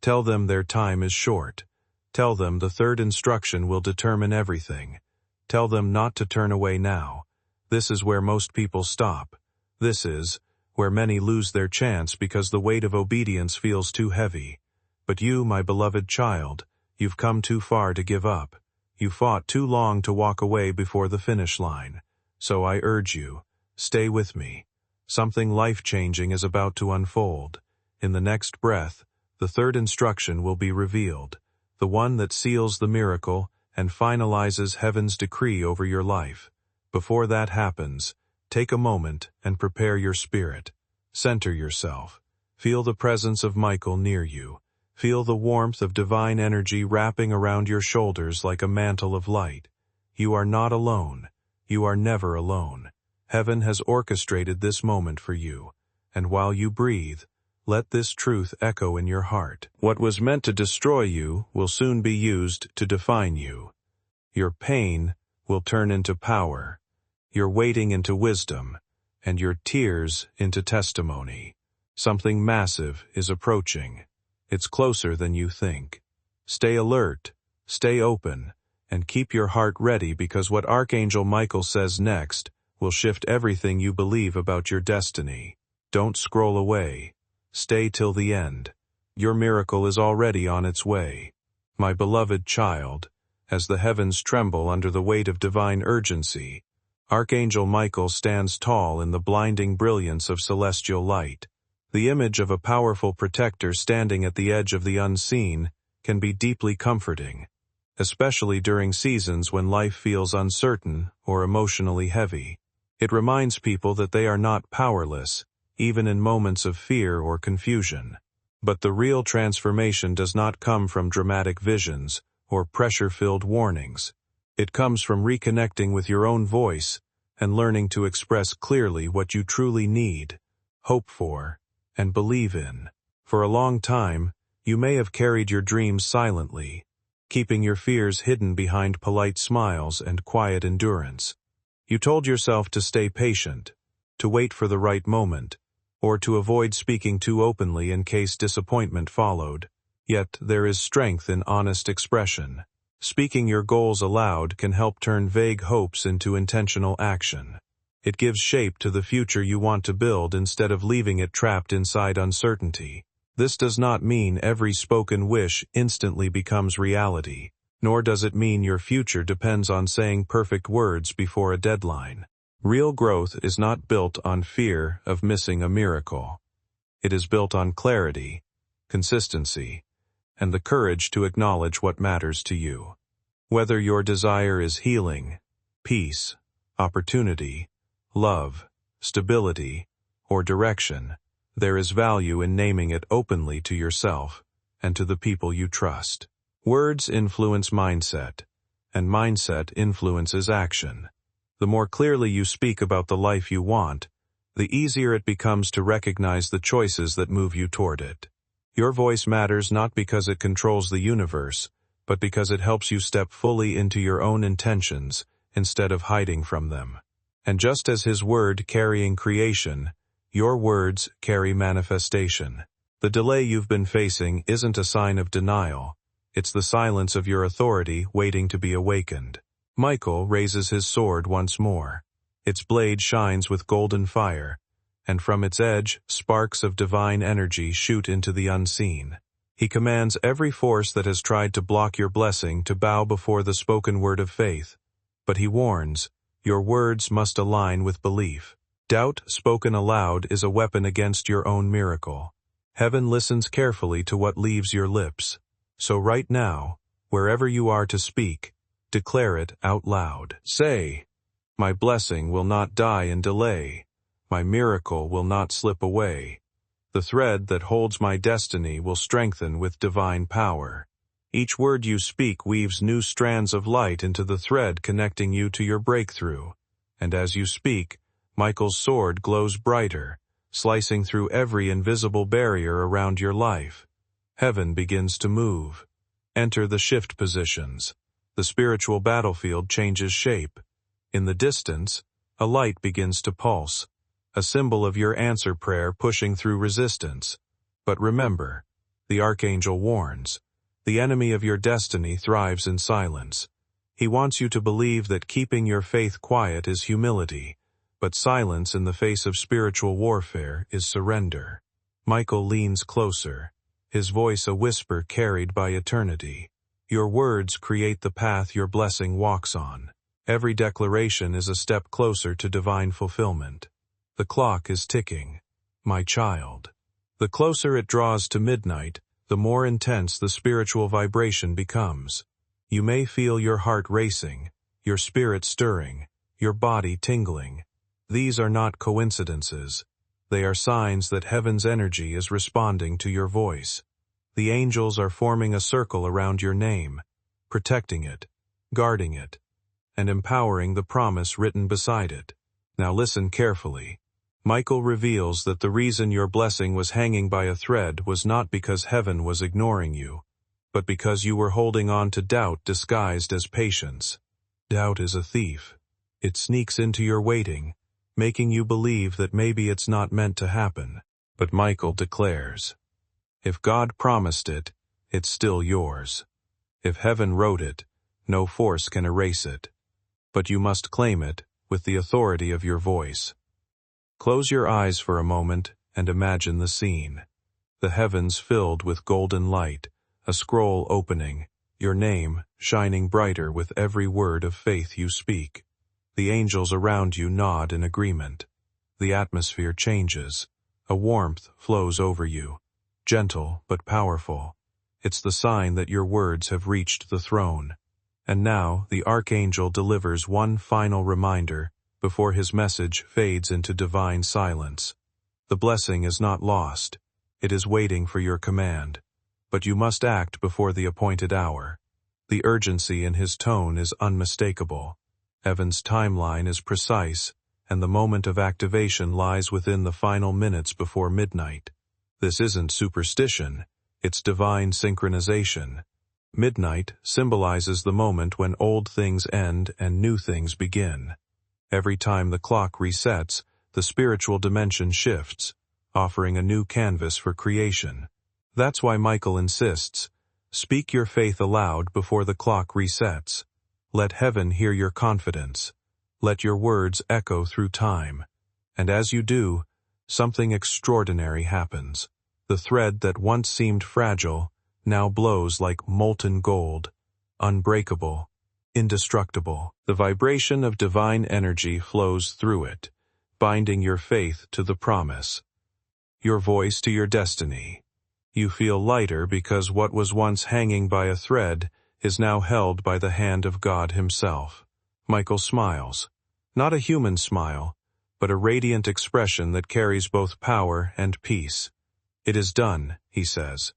Tell them their time is short. Tell them the third instruction will determine everything. Tell them not to turn away now. This is where most people stop. This is where many lose their chance because the weight of obedience feels too heavy. But you, my beloved child, you've come too far to give up. You fought too long to walk away before the finish line. So I urge you, stay with me. Something life-changing is about to unfold. In the next breath, the third instruction will be revealed, the one that seals the miracle and finalizes heaven's decree over your life. Before that happens, take a moment and prepare your spirit. Center yourself. Feel the presence of Michael near you. Feel the warmth of divine energy wrapping around your shoulders like a mantle of light. You are not alone. You are never alone. Heaven has orchestrated this moment for you, and while you breathe, let this truth echo in your heart. What was meant to destroy you will soon be used to define you. Your pain will turn into power, your waiting into wisdom, and your tears into testimony. Something massive is approaching. It's closer than you think. Stay alert, stay open, and keep your heart ready, because what Archangel Michael says next will shift everything you believe about your destiny. Don't scroll away. Stay till the end. Your miracle is already on its way. My beloved child, as the heavens tremble under the weight of divine urgency, Archangel Michael stands tall in the blinding brilliance of celestial light. The image of a powerful protector standing at the edge of the unseen can be deeply comforting, especially during seasons when life feels uncertain or emotionally heavy. It reminds people that they are not powerless, even in moments of fear or confusion. But the real transformation does not come from dramatic visions or pressure-filled warnings. It comes from reconnecting with your own voice and learning to express clearly what you truly need, hope for, and believe in. For a long time, you may have carried your dreams silently, keeping your fears hidden behind polite smiles and quiet endurance. You told yourself to stay patient, to wait for the right moment, or to avoid speaking too openly in case disappointment followed. Yet there is strength in honest expression. Speaking your goals aloud can help turn vague hopes into intentional action. It gives shape to the future you want to build instead of leaving it trapped inside uncertainty. This does not mean every spoken wish instantly becomes reality, nor does it mean your future depends on saying perfect words before a deadline. Real growth is not built on fear of missing a miracle. It is built on clarity, consistency, and the courage to acknowledge what matters to you. Whether your desire is healing, peace, opportunity, love, stability, or direction, there is value in naming it openly to yourself and to the people you trust. Words influence mindset, and mindset influences action. The more clearly you speak about the life you want, the easier it becomes to recognize the choices that move you toward it. Your voice matters not because it controls the universe, but because it helps you step fully into your own intentions instead of hiding from them. And just as His word carrying creation, your words carry manifestation. The delay you've been facing isn't a sign of denial. It's the silence of your authority waiting to be awakened. Michael raises his sword once more. Its blade shines with golden fire, and from its edge, sparks of divine energy shoot into the unseen. He commands every force that has tried to block your blessing to bow before the spoken word of faith. But he warns, your words must align with belief. Doubt spoken aloud is a weapon against your own miracle. Heaven listens carefully to what leaves your lips. So right now, wherever you are to speak, declare it out loud. Say, my blessing will not die in delay. My miracle will not slip away. The thread that holds my destiny will strengthen with divine power. Each word you speak weaves new strands of light into the thread connecting you to your breakthrough. And as you speak, Michael's sword glows brighter, slicing through every invisible barrier around your life. Heaven begins to move. Enter the shift positions. The spiritual battlefield changes shape. In the distance, a light begins to pulse, a symbol of your answer prayer pushing through resistance. But remember, the Archangel warns, the enemy of your destiny thrives in silence. He wants you to believe that keeping your faith quiet is humility, but silence in the face of spiritual warfare is surrender. Michael leans closer, his voice a whisper carried by eternity. Your words create the path your blessing walks on. Every declaration is a step closer to divine fulfillment. The clock is ticking, my child. The closer it draws to midnight, the more intense the spiritual vibration becomes. You may feel your heart racing, your spirit stirring, your body tingling. These are not coincidences. They are signs that heaven's energy is responding to your voice. The angels are forming a circle around your name, protecting it, guarding it, and empowering the promise written beside it. Now listen carefully. Michael reveals that the reason your blessing was hanging by a thread was not because heaven was ignoring you, but because you were holding on to doubt disguised as patience. Doubt is a thief. It sneaks into your waiting, making you believe that maybe it's not meant to happen. But Michael declares, if God promised it, it's still yours. If heaven wrote it, no force can erase it. But you must claim it with the authority of your voice. Close your eyes for a moment and imagine the scene. The heavens filled with golden light, a scroll opening, your name shining brighter with every word of faith you speak. The angels around you nod in agreement. The atmosphere changes. A warmth flows over you, gentle but powerful. It's the sign that your words have reached the throne. And now the Archangel delivers one final reminder before his message fades into divine silence. The blessing is not lost. It is waiting for your command. But you must act before the appointed hour. The urgency in his tone is unmistakable. Heaven's timeline is precise, and the moment of activation lies within the final minutes before midnight. This isn't superstition, it's divine synchronization. Midnight symbolizes the moment when old things end and new things begin. Every time the clock resets, the spiritual dimension shifts, offering a new canvas for creation. That's why Michael insists, speak your faith aloud before the clock resets. Let heaven hear your confidence. Let your words echo through time. And as you do, something extraordinary happens. The thread that once seemed fragile now blows like molten gold, unbreakable, indestructible. The vibration of divine energy flows through it, binding your faith to the promise, your voice to your destiny. You feel lighter because what was once hanging by a thread is now held by the hand of God himself. Michael smiles, not a human smile, but a radiant expression that carries both power and peace. It is done, he says.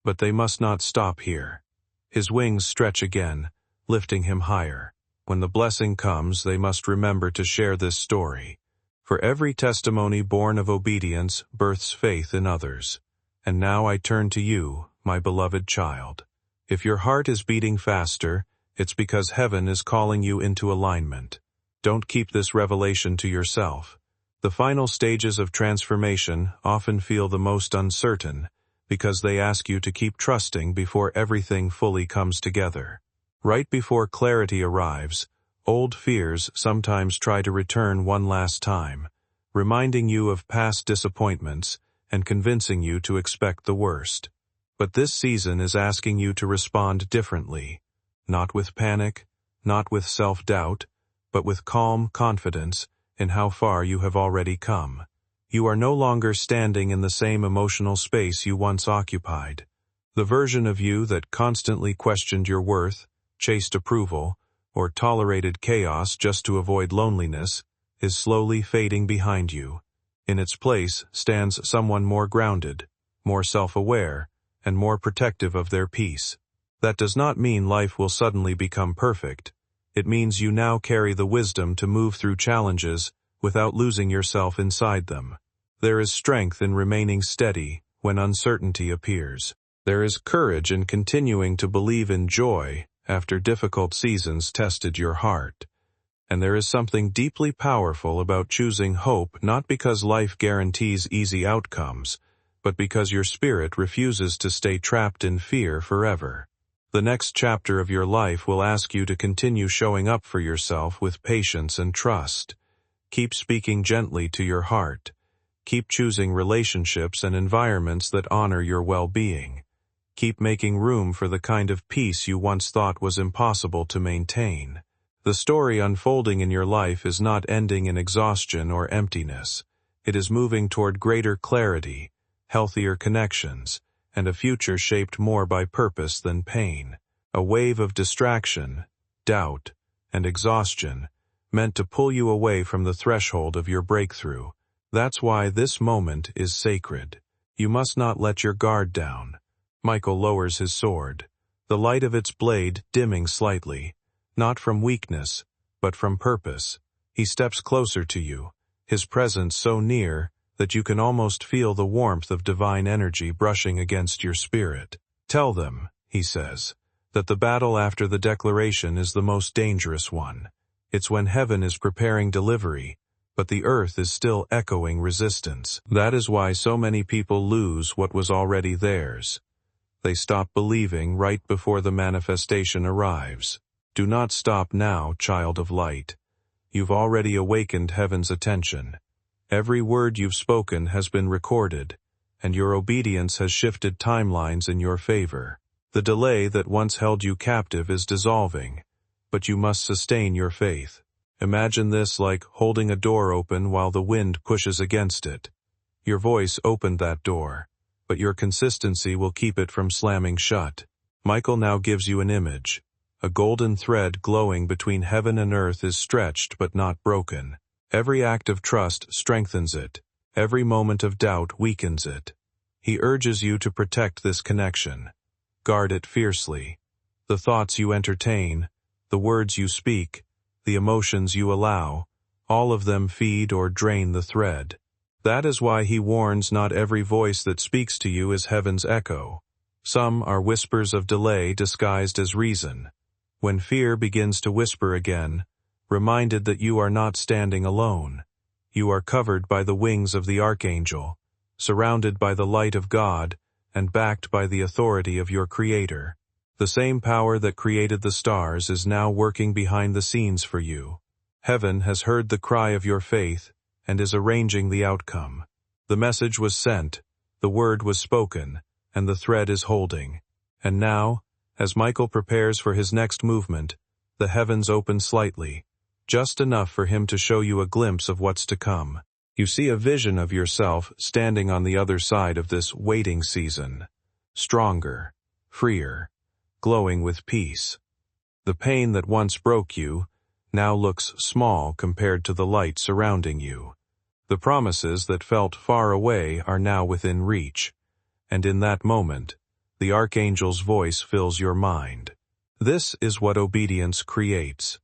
But they must not stop here. His wings stretch again, lifting him higher. When the blessing comes, they must remember to share this story. For every testimony born of obedience births faith in others. And now I turn to you, my beloved child. If your heart is beating faster, it's because heaven is calling you into alignment. Don't keep this revelation to yourself. The final stages of transformation often feel the most uncertain, because they ask you to keep trusting before everything fully comes together. Right before clarity arrives, old fears sometimes try to return one last time, reminding you of past disappointments and convincing you to expect the worst. But this season is asking you to respond differently, not with panic, not with self-doubt, but with calm confidence in how far you have already come. You are no longer standing in the same emotional space you once occupied. The version of you that constantly questioned your worth, chased approval, or tolerated chaos just to avoid loneliness, is slowly fading behind you. In its place stands someone more grounded, more self-aware, and more protective of their peace. That does not mean life will suddenly become perfect. It means you now carry the wisdom to move through challenges without losing yourself inside them. There is strength in remaining steady when uncertainty appears. There is courage in continuing to believe in joy after difficult seasons tested your heart. And there is something deeply powerful about choosing hope, not because life guarantees easy outcomes, but because your spirit refuses to stay trapped in fear forever. The next chapter of your life will ask you to continue showing up for yourself with patience and trust. Keep speaking gently to your heart. Keep choosing relationships and environments that honor your well-being. Keep making room for the kind of peace you once thought was impossible to maintain. The story unfolding in your life is not ending in exhaustion or emptiness. It is moving toward greater clarity, healthier connections, and a future shaped more by purpose than pain. A wave of distraction, doubt, and exhaustion meant to pull you away from the threshold of your breakthrough. That's why this moment is sacred. You must not let your guard down. Michael lowers his sword, the light of its blade dimming slightly, not from weakness, but from purpose. He steps closer to you, his presence so near that you can almost feel the warmth of divine energy brushing against your spirit. Tell them, he says, that the battle after the declaration is the most dangerous one. It's when heaven is preparing delivery, but the earth is still echoing resistance. That is why so many people lose what was already theirs. They stop believing right before the manifestation arrives. Do not stop now, child of light. You've already awakened heaven's attention. Every word you've spoken has been recorded, and your obedience has shifted timelines in your favor. The delay that once held you captive is dissolving, but you must sustain your faith. Imagine this like holding a door open while the wind pushes against it. Your voice opened that door, but your consistency will keep it from slamming shut. Michael now gives you an image. A golden thread glowing between heaven and earth is stretched but not broken. Every act of trust strengthens it. Every moment of doubt weakens it. He urges you to protect this connection. Guard it fiercely. The thoughts you entertain, the words you speak, the emotions you allow, all of them feed or drain the thread. That is why he warns not every voice that speaks to you is heaven's echo. Some are whispers of delay disguised as reason. When fear begins to whisper again, reminded that you are not standing alone. You are covered by the wings of the Archangel, surrounded by the light of God, and backed by the authority of your Creator. The same power that created the stars is now working behind the scenes for you. Heaven has heard the cry of your faith and is arranging the outcome. The message was sent, the word was spoken, and the thread is holding. And now, as Michael prepares for his next movement, the heavens open slightly, just enough for him to show you a glimpse of what's to come. You see a vision of yourself standing on the other side of this waiting season, stronger, freer, glowing with peace. The pain that once broke you now looks small compared to the light surrounding you. The promises that felt far away are now within reach, and in that moment, the Archangel's voice fills your mind. This is what obedience creates.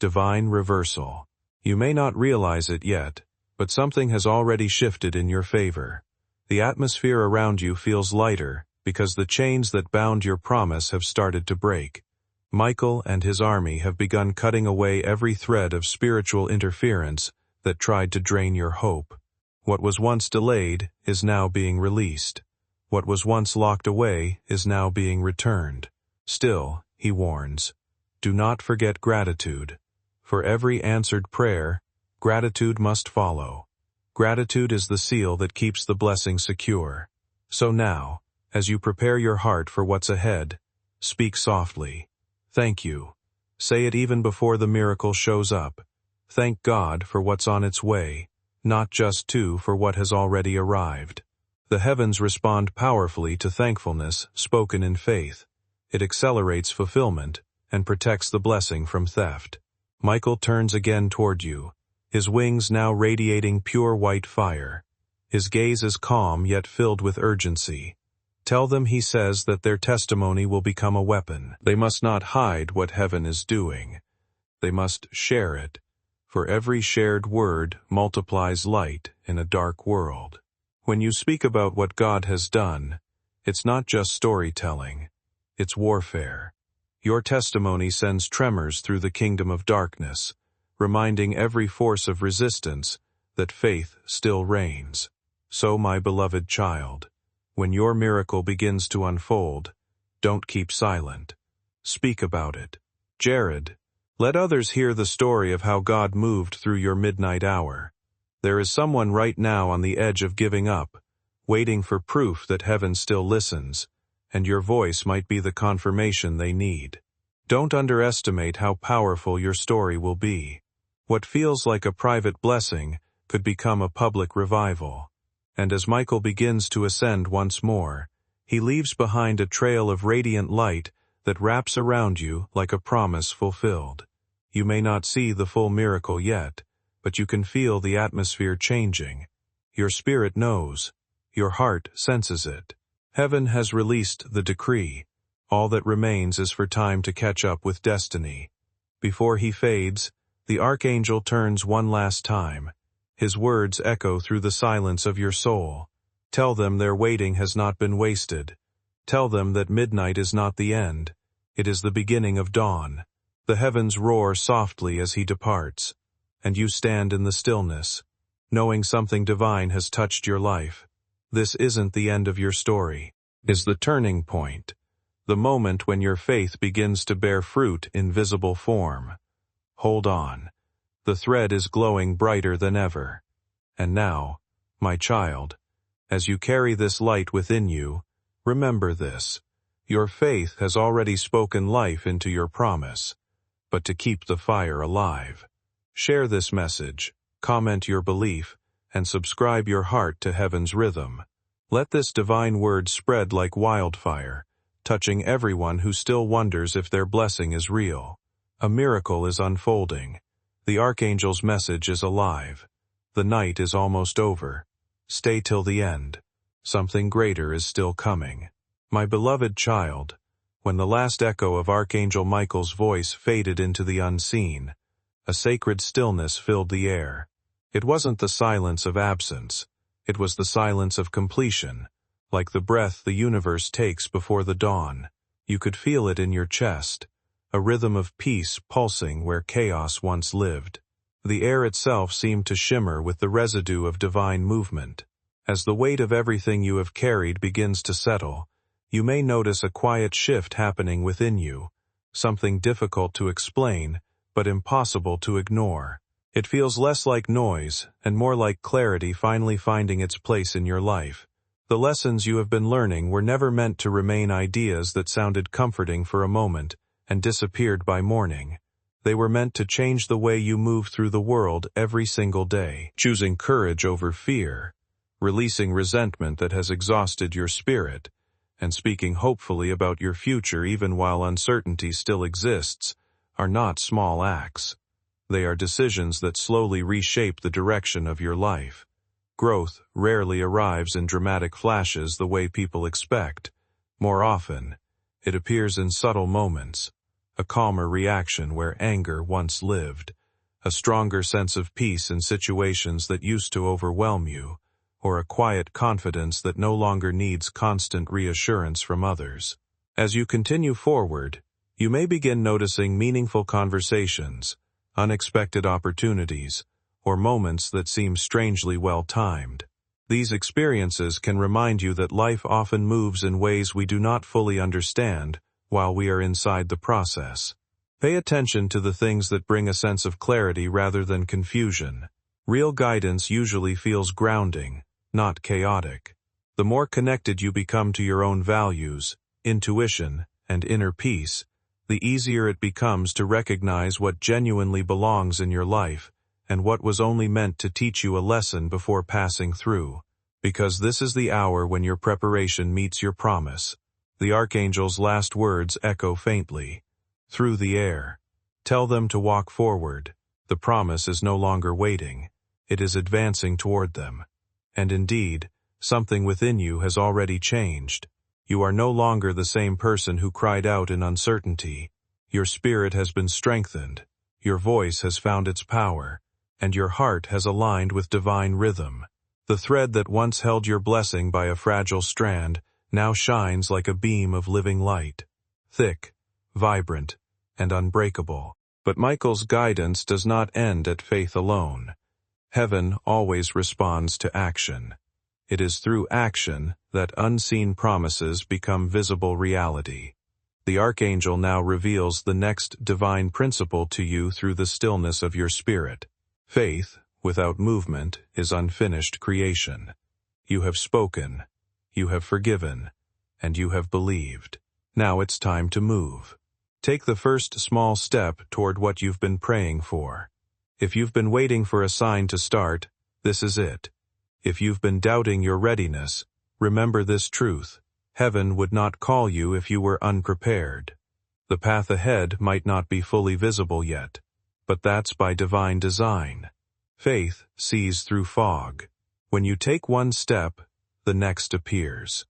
Divine reversal. You may not realize it yet, but something has already shifted in your favor. The atmosphere around you feels lighter because the chains that bound your promise have started to break. Michael and his army have begun cutting away every thread of spiritual interference that tried to drain your hope. What was once delayed is now being released. What was once locked away is now being returned. Still, he warns, do not forget gratitude. For every answered prayer, gratitude must follow. Gratitude is the seal that keeps the blessing secure. So now, as you prepare your heart for what's ahead, speak softly. Thank you. Say it even before the miracle shows up. Thank God for what's on its way, not just for what has already arrived. The heavens respond powerfully to thankfulness spoken in faith. It accelerates fulfillment and protects the blessing from theft. Michael turns again toward you, his wings now radiating pure white fire. His gaze is calm yet filled with urgency. Tell them he says that their testimony will become a weapon. They must not hide what heaven is doing. They must share it, for every shared word multiplies light in a dark world. When you speak about what God has done, it's not just storytelling, it's warfare. Your testimony sends tremors through the kingdom of darkness, reminding every force of resistance that faith still reigns. So, my beloved child, when your miracle begins to unfold, don't keep silent. Speak about it. Jared, let others hear the story of how God moved through your midnight hour. There is someone right now on the edge of giving up, waiting for proof that heaven still listens, and your voice might be the confirmation they need. Don't underestimate how powerful your story will be. What feels like a private blessing could become a public revival. And as Michael begins to ascend once more, he leaves behind a trail of radiant light that wraps around you like a promise fulfilled. You may not see the full miracle yet, but you can feel the atmosphere changing. Your spirit knows. Your heart senses it. Heaven has released the decree. All that remains is for time to catch up with destiny. Before he fades, the Archangel turns one last time. His words echo through the silence of your soul. Tell them their waiting has not been wasted. Tell them that midnight is not the end. It is the beginning of dawn. The heavens roar softly as he departs, and you stand in the stillness, knowing something divine has touched your life. This isn't the end of your story. It is the turning point, the moment when your faith begins to bear fruit in visible form. Hold on. The thread is glowing brighter than ever. And now, my child, as you carry this light within you, remember this. Your faith has already spoken life into your promise. But to keep the fire alive, share this message, comment your belief, and subscribe your heart to heaven's rhythm. Let this divine word spread like wildfire, touching everyone who still wonders if their blessing is real. A miracle is unfolding. The Archangel's message is alive. The night is almost over. Stay till the end. Something greater is still coming. My beloved child, when the last echo of Archangel Michael's voice faded into the unseen, a sacred stillness filled the air. It wasn't the silence of absence. It was the silence of completion, like the breath the universe takes before the dawn. You could feel it in your chest, a rhythm of peace pulsing where chaos once lived. The air itself seemed to shimmer with the residue of divine movement. As the weight of everything you have carried begins to settle, you may notice a quiet shift happening within you, something difficult to explain, but impossible to ignore. It feels less like noise and more like clarity finally finding its place in your life. The lessons you have been learning were never meant to remain ideas that sounded comforting for a moment and disappeared by morning. They were meant to change the way you move through the world every single day, choosing courage over fear, releasing resentment that has exhausted your spirit, and speaking hopefully about your future even while uncertainty still exists, are not small acts. They are decisions that slowly reshape the direction of your life. Growth rarely arrives in dramatic flashes the way people expect. More often, it appears in subtle moments. A calmer reaction where anger once lived, a stronger sense of peace in situations that used to overwhelm you, or a quiet confidence that no longer needs constant reassurance from others. As you continue forward, you may begin noticing meaningful conversations, unexpected opportunities, or moments that seem strangely well-timed. These experiences can remind you that life often moves in ways we do not fully understand while we are inside the process. Pay attention to the things that bring a sense of clarity rather than confusion. Real guidance usually feels grounding, not chaotic. The more connected you become to your own values, intuition, and inner peace, the easier it becomes to recognize what genuinely belongs in your life and what was only meant to teach you a lesson before passing through. Because this is the hour when your preparation meets your promise. The Archangel's last words echo faintly, through the air. Tell them to walk forward. The promise is no longer waiting. It is advancing toward them. And indeed, something within you has already changed. You are no longer the same person who cried out in uncertainty. Your spirit has been strengthened, your voice has found its power, and your heart has aligned with divine rhythm. The thread that once held your blessing by a fragile strand now shines like a beam of living light, thick, vibrant, and unbreakable. But Michael's guidance does not end at faith alone. Heaven always responds to action. It is through action that unseen promises become visible reality. The Archangel now reveals the next divine principle to you through the stillness of your spirit. Faith, without movement, is unfinished creation. You have spoken, you have forgiven, and you have believed. Now it's time to move. Take the first small step toward what you've been praying for. If you've been waiting for a sign to start, this is it. If you've been doubting your readiness, remember this truth. Heaven would not call you if you were unprepared. The path ahead might not be fully visible yet, but that's by divine design. Faith sees through fog. When you take one step, the next appears.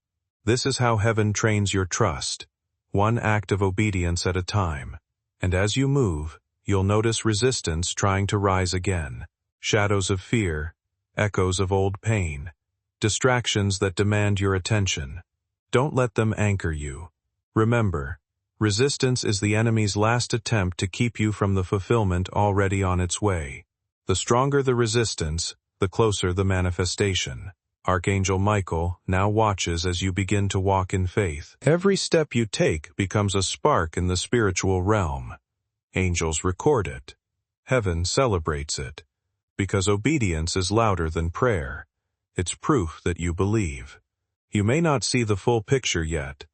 This is how heaven trains your trust, one act of obedience at a time. And as you move, you'll notice resistance trying to rise again. Shadows of fear, echoes of old pain, distractions that demand your attention. Don't let them anchor you. Remember, resistance is the enemy's last attempt to keep you from the fulfillment already on its way. The stronger the resistance, the closer the manifestation. Archangel Michael now watches as you begin to walk in faith. Every step you take becomes a spark in the spiritual realm. Angels record it. Heaven celebrates it. Because obedience is louder than prayer. It's proof that you believe. You may not see the full picture yet,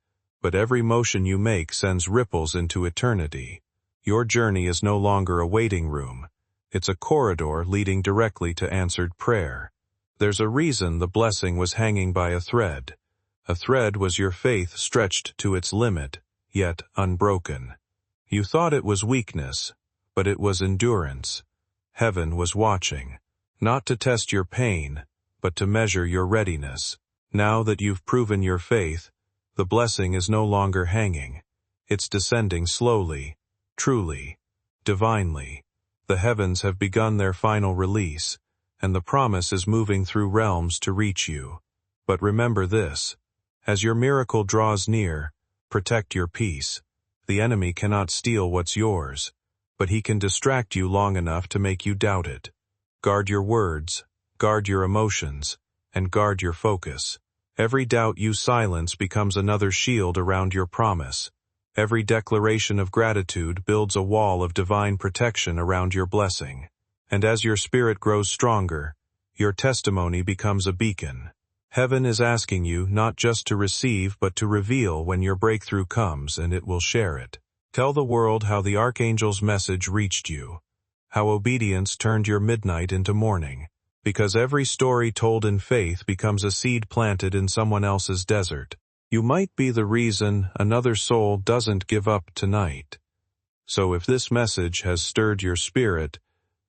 but every motion you make sends ripples into eternity. Your journey is no longer a waiting room. It's a corridor leading directly to answered prayer. There's a reason the blessing was hanging by a thread. A thread was your faith stretched to its limit, yet unbroken. You thought it was weakness, but it was endurance. Heaven was watching, not to test your pain, but to measure your readiness. Now that you've proven your faith, the blessing is no longer hanging. It's descending slowly, truly, divinely. The heavens have begun their final release, and the promise is moving through realms to reach you. But remember this, as your miracle draws near, protect your peace. The enemy cannot steal what's yours, but he can distract you long enough to make you doubt it. Guard your words, guard your emotions, and guard your focus. Every doubt you silence becomes another shield around your promise. Every declaration of gratitude builds a wall of divine protection around your blessing. And as your spirit grows stronger, your testimony becomes a beacon. Heaven is asking you not just to receive but to reveal when your breakthrough comes, and it will share it. Tell the world how the Archangel's message reached you, how obedience turned your midnight into morning, because every story told in faith becomes a seed planted in someone else's desert. You might be the reason another soul doesn't give up tonight. So if this message has stirred your spirit,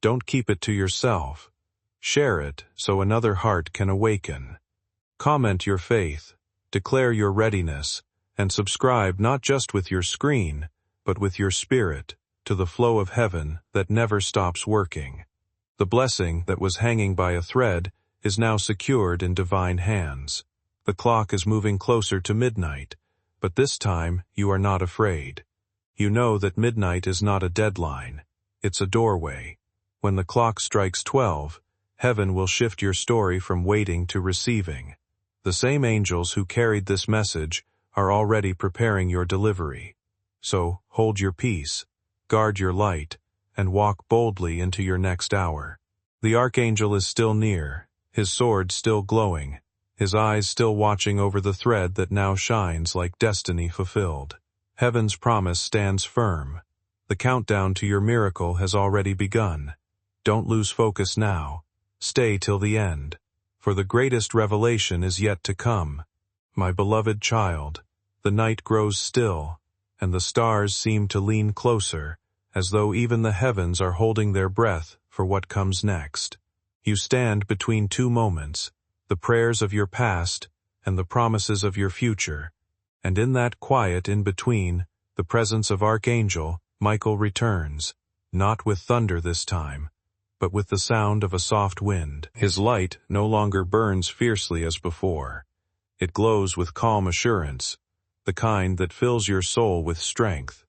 don't keep it to yourself. Share it so another heart can awaken. Comment your faith, declare your readiness, and subscribe not just with your screen, but with your spirit, to the flow of heaven that never stops working. The blessing that was hanging by a thread is now secured in divine hands. The clock is moving closer to midnight, but this time you are not afraid. You know that midnight is not a deadline, it's a doorway. When the clock strikes 12, heaven will shift your story from waiting to receiving. The same angels who carried this message are already preparing your delivery. So, hold your peace, guard your light, and walk boldly into your next hour. The Archangel is still near, his sword still glowing, his eyes still watching over the thread that now shines like destiny fulfilled. Heaven's promise stands firm. The countdown to your miracle has already begun. Don't lose focus now. Stay till the end, for the greatest revelation is yet to come. My beloved child, the night grows still, and the stars seem to lean closer, as though even the heavens are holding their breath for what comes next. You stand between two moments, the prayers of your past and the promises of your future. And in that quiet in between, the presence of Archangel Michael returns, not with thunder this time, but with the sound of a soft wind. His light no longer burns fiercely as before. It glows with calm assurance, the kind that fills your soul with strength.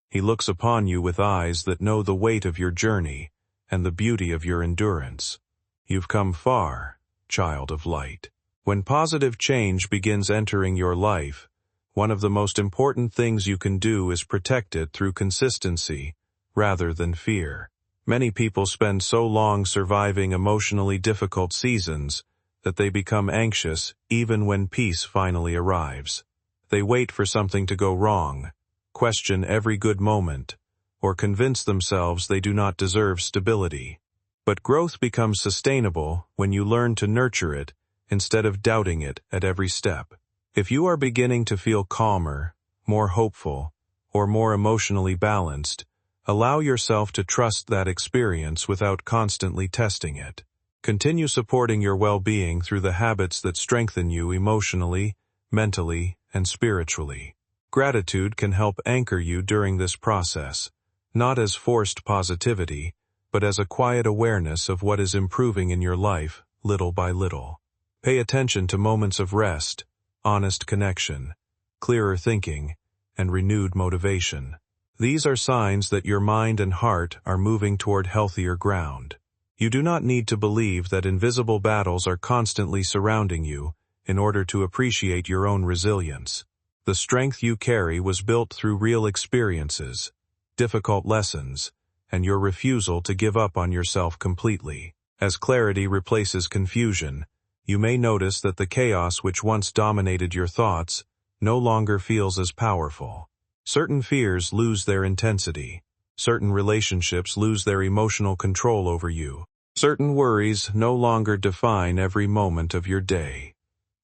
He looks upon you with eyes that know the weight of your journey and the beauty of your endurance. You've come far, child of light. When positive change begins entering your life, one of the most important things you can do is protect it through consistency rather than fear. Many people spend so long surviving emotionally difficult seasons that they become anxious even when peace finally arrives. They wait for something to go wrong, question every good moment, or convince themselves they do not deserve stability. But growth becomes sustainable when you learn to nurture it instead of doubting it at every step. If you are beginning to feel calmer, more hopeful, or more emotionally balanced, allow yourself to trust that experience without constantly testing it. Continue supporting your well-being through the habits that strengthen you emotionally, mentally, and spiritually. Gratitude can help anchor you during this process, not as forced positivity, but as a quiet awareness of what is improving in your life, little by little. Pay attention to moments of rest, honest connection, clearer thinking, and renewed motivation. These are signs that your mind and heart are moving toward healthier ground. You do not need to believe that invisible battles are constantly surrounding you in order to appreciate your own resilience. The strength you carry was built through real experiences, difficult lessons, and your refusal to give up on yourself completely. As clarity replaces confusion, you may notice that the chaos which once dominated your thoughts no longer feels as powerful. Certain fears lose their intensity. Certain relationships lose their emotional control over you. Certain worries no longer define every moment of your day.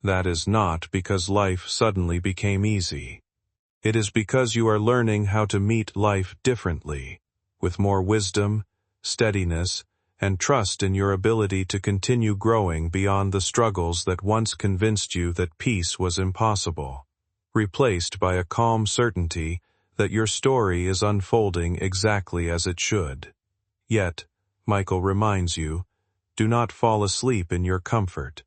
That is not because life suddenly became easy. It is because you are learning how to meet life differently, with more wisdom, steadiness, and trust in your ability to continue growing beyond the struggles that once convinced you that peace was impossible, replaced by a calm certainty that your story is unfolding exactly as it should. Yet, Michael reminds you, do not fall asleep in your comfort.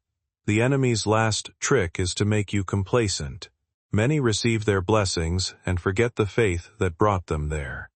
The enemy's last trick is to make you complacent. Many receive their blessings and forget the faith that brought them there.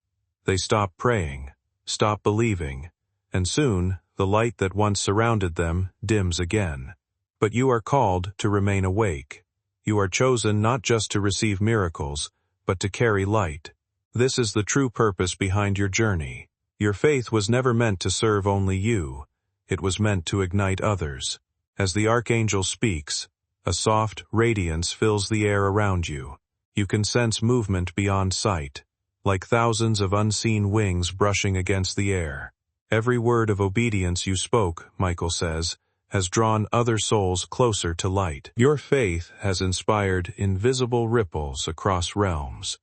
They stop praying, stop believing, and soon the light that once surrounded them dims again. But you are called to remain awake. You are chosen not just to receive miracles, but to carry light. This is the true purpose behind your journey. Your faith was never meant to serve only you. It was meant to ignite others. As the Archangel speaks, a soft radiance fills the air around you. You can sense movement beyond sight, like thousands of unseen wings brushing against the air. Every word of obedience you spoke, Michael says, has drawn other souls closer to light. Your faith has inspired invisible ripples across realms.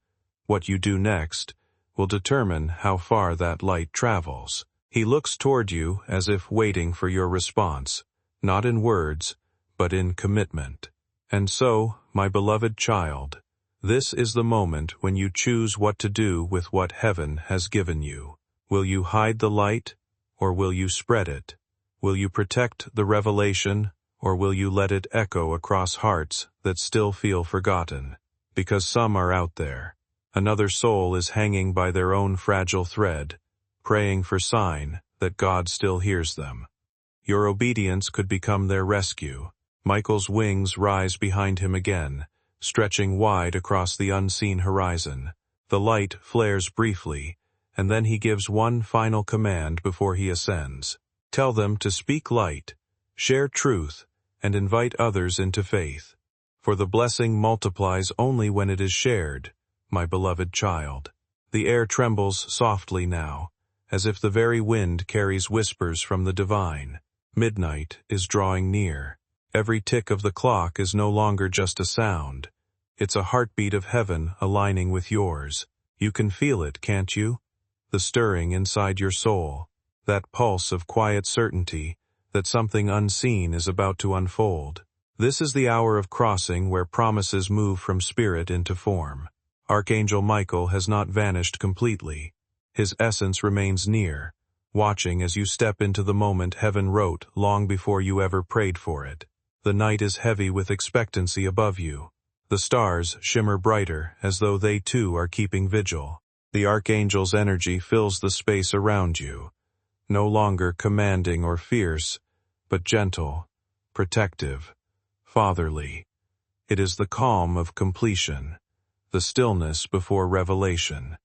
What you do next will determine how far that light travels. He looks toward you as if waiting for your response, not in words, but in commitment. And so, my beloved child, this is the moment when you choose what to do with what heaven has given you. Will you hide the light, or will you spread it? Will you protect the revelation, or will you let it echo across hearts that still feel forgotten? Because some are out there. Another soul is hanging by their own fragile thread, praying for sign that God still hears them. Your obedience could become their rescue. Michael's wings rise behind him again, stretching wide across the unseen horizon. The light flares briefly, and then he gives one final command before he ascends. Tell them to speak light, share truth, and invite others into faith. For the blessing multiplies only when it is shared, my beloved child. The air trembles softly now, as if the very wind carries whispers from the divine. Midnight is drawing near. Every tick of the clock is no longer just a sound. It's a heartbeat of heaven aligning with yours. You can feel it, can't you? The stirring inside your soul. That pulse of quiet certainty that something unseen is about to unfold. This is the hour of crossing where promises move from spirit into form. Archangel Michael has not vanished completely. His essence remains near, watching as you step into the moment heaven wrote long before you ever prayed for it. The night is heavy with expectancy above you. The stars shimmer brighter as though they too are keeping vigil. The Archangel's energy fills the space around you, no longer commanding or fierce, but gentle, protective, fatherly. It is the calm of completion, the stillness before revelation.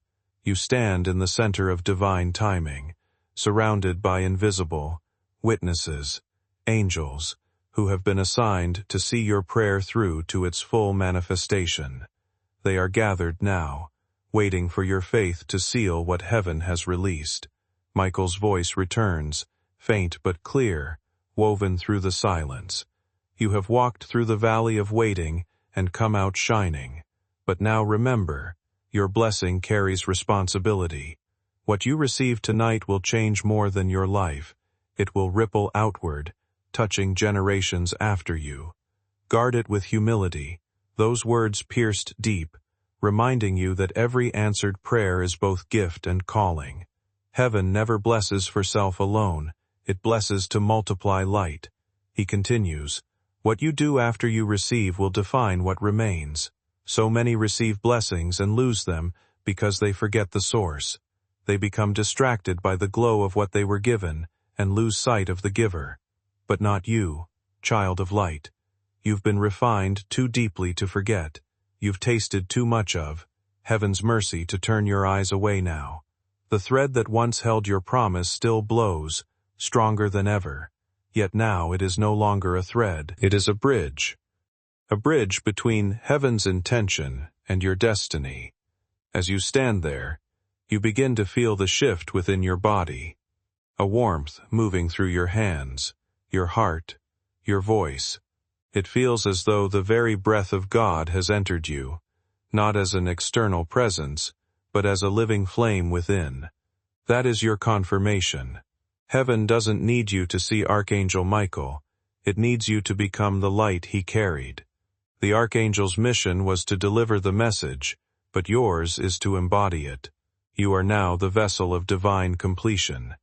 You stand in the center of divine timing, surrounded by invisible witnesses, angels, who have been assigned to see your prayer through to its full manifestation. They are gathered now, waiting for your faith to seal what heaven has released. Michael's voice returns, faint but clear, woven through the silence. You have walked through the valley of waiting and come out shining. But now remember, your blessing carries responsibility. What you receive tonight will change more than your life. It will ripple outward, touching generations after you. Guard it with humility. Those words pierced deep, reminding you that every answered prayer is both gift and calling. Heaven never blesses for self alone. It blesses to multiply light. He continues, what you do after you receive will define what remains. So many receive blessings and lose them because they forget the source. They become distracted by the glow of what they were given and lose sight of the giver. But not you, child of light. You've been refined too deeply to forget. You've tasted too much of heaven's mercy to turn your eyes away now. The thread that once held your promise still blows, stronger than ever. Yet now it is no longer a thread. It is a bridge. A bridge between heaven's intention and your destiny. As you stand there, you begin to feel the shift within your body. A warmth moving through your hands, your heart, your voice. It feels as though the very breath of God has entered you, not as an external presence, but as a living flame within. That is your confirmation. Heaven doesn't need you to see Archangel Michael. It needs you to become the light he carried. The Archangel's mission was to deliver the message, but yours is to embody it. You are now the vessel of divine completion.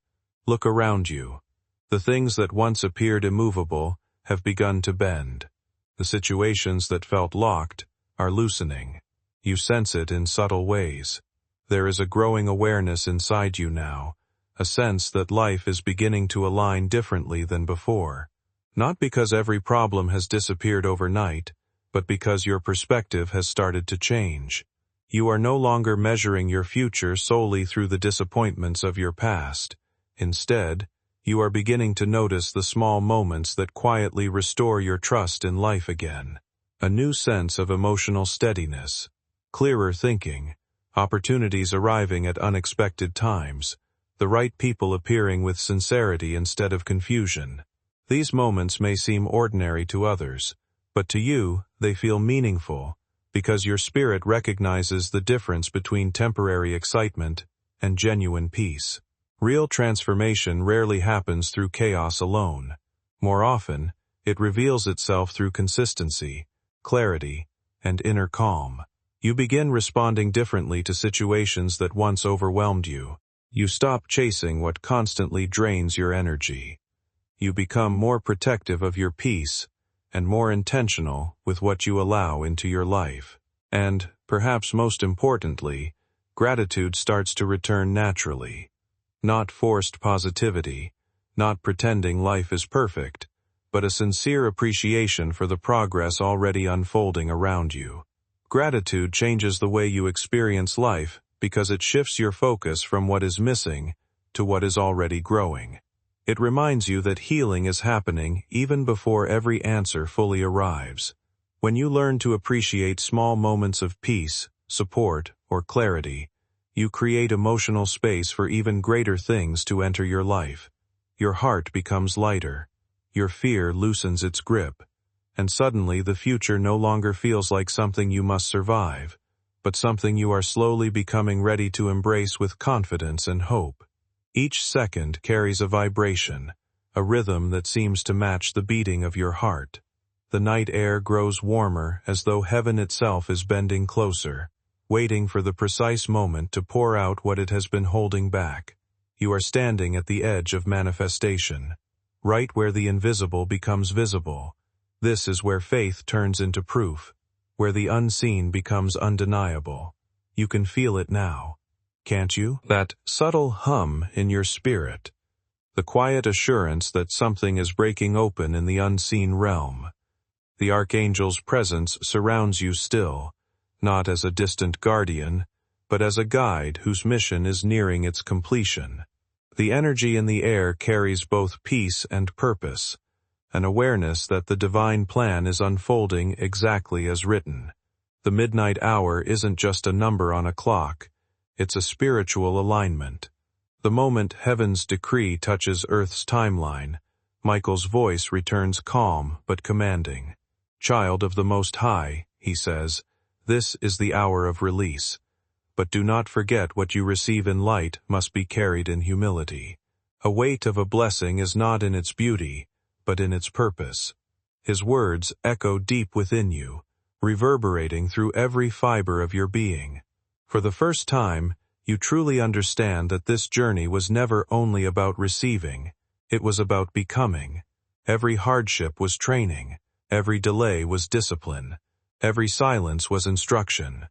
Look around you. The things that once appeared immovable have begun to bend. The situations that felt locked are loosening. You sense it in subtle ways. There is a growing awareness inside you now, a sense that life is beginning to align differently than before. Not because every problem has disappeared overnight, but because your perspective has started to change. You are no longer measuring your future solely through the disappointments of your past. Instead, you are beginning to notice the small moments that quietly restore your trust in life again. A new sense of emotional steadiness, clearer thinking, opportunities arriving at unexpected times, the right people appearing with sincerity instead of confusion. These moments may seem ordinary to others, but to you, they feel meaningful, because your spirit recognizes the difference between temporary excitement and genuine peace. Real transformation rarely happens through chaos alone. More often, it reveals itself through consistency, clarity, and inner calm. You begin responding differently to situations that once overwhelmed you. You stop chasing what constantly drains your energy. You become more protective of your peace and more intentional with what you allow into your life. And, perhaps most importantly, gratitude starts to return naturally. Not forced positivity, not pretending life is perfect, but a sincere appreciation for the progress already unfolding around you. Gratitude changes the way you experience life because it shifts your focus from what is missing to what is already growing. It reminds you that healing is happening even before every answer fully arrives. When you learn to appreciate small moments of peace, support, or clarity, you create emotional space for even greater things to enter your life. Your heart becomes lighter. Your fear loosens its grip. And suddenly the future no longer feels like something you must survive, but something you are slowly becoming ready to embrace with confidence and hope. Each second carries a vibration, a rhythm that seems to match the beating of your heart. The night air grows warmer as though heaven itself is bending closer, waiting for the precise moment to pour out what it has been holding back. You are standing at the edge of manifestation, right where the invisible becomes visible. This is where faith turns into proof, where the unseen becomes undeniable. You can feel it now, can't you? That subtle hum in your spirit. The quiet assurance that something is breaking open in the unseen realm. The Archangel's presence surrounds you still, not as a distant guardian, but as a guide whose mission is nearing its completion. The energy in the air carries both peace and purpose, an awareness that the divine plan is unfolding exactly as written. The midnight hour isn't just a number on a clock, it's a spiritual alignment. The moment heaven's decree touches Earth's timeline, Michael's voice returns calm but commanding. "Child of the Most High," he says, "this is the hour of release. But do not forget what you receive in light must be carried in humility. A weight of a blessing is not in its beauty, but in its purpose." His words echo deep within you, reverberating through every fiber of your being. For the first time, you truly understand that this journey was never only about receiving, it was about becoming. Every hardship was training, every delay was discipline, every silence was instruction.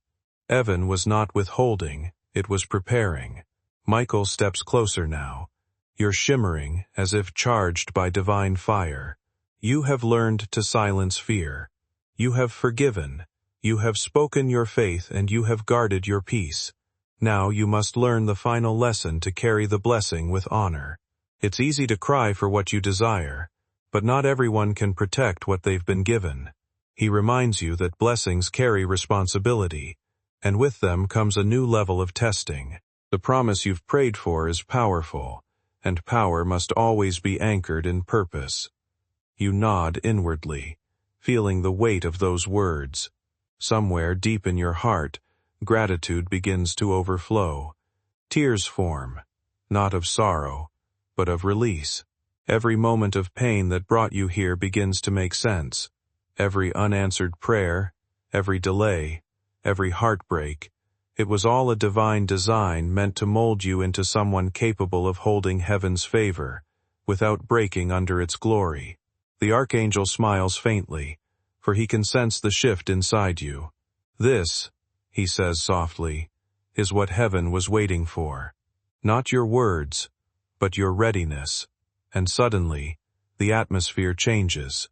Evan was not withholding, it was preparing. Michael steps closer now. You're shimmering as if charged by divine fire. You have learned to silence fear. You have forgiven. You have spoken your faith and you have guarded your peace. Now you must learn the final lesson to carry the blessing with honor. It's easy to cry for what you desire, but not everyone can protect what they've been given. He reminds you that blessings carry responsibility, and with them comes a new level of testing. The promise you've prayed for is powerful, and power must always be anchored in purpose. You nod inwardly, feeling the weight of those words. Somewhere deep in your heart, gratitude begins to overflow. Tears form, not of sorrow, but of release. Every moment of pain that brought you here begins to make sense. Every unanswered prayer, every delay, every heartbreak, it was all a divine design meant to mold you into someone capable of holding heaven's favor, without breaking under its glory. The Archangel smiles faintly, for he can sense the shift inside you. "This," he says softly, "is what heaven was waiting for. Not your words, but your readiness." And suddenly, the atmosphere changes.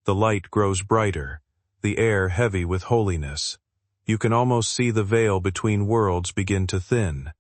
The light grows brighter, the air heavy with holiness. You can almost see the veil between worlds begin to thin.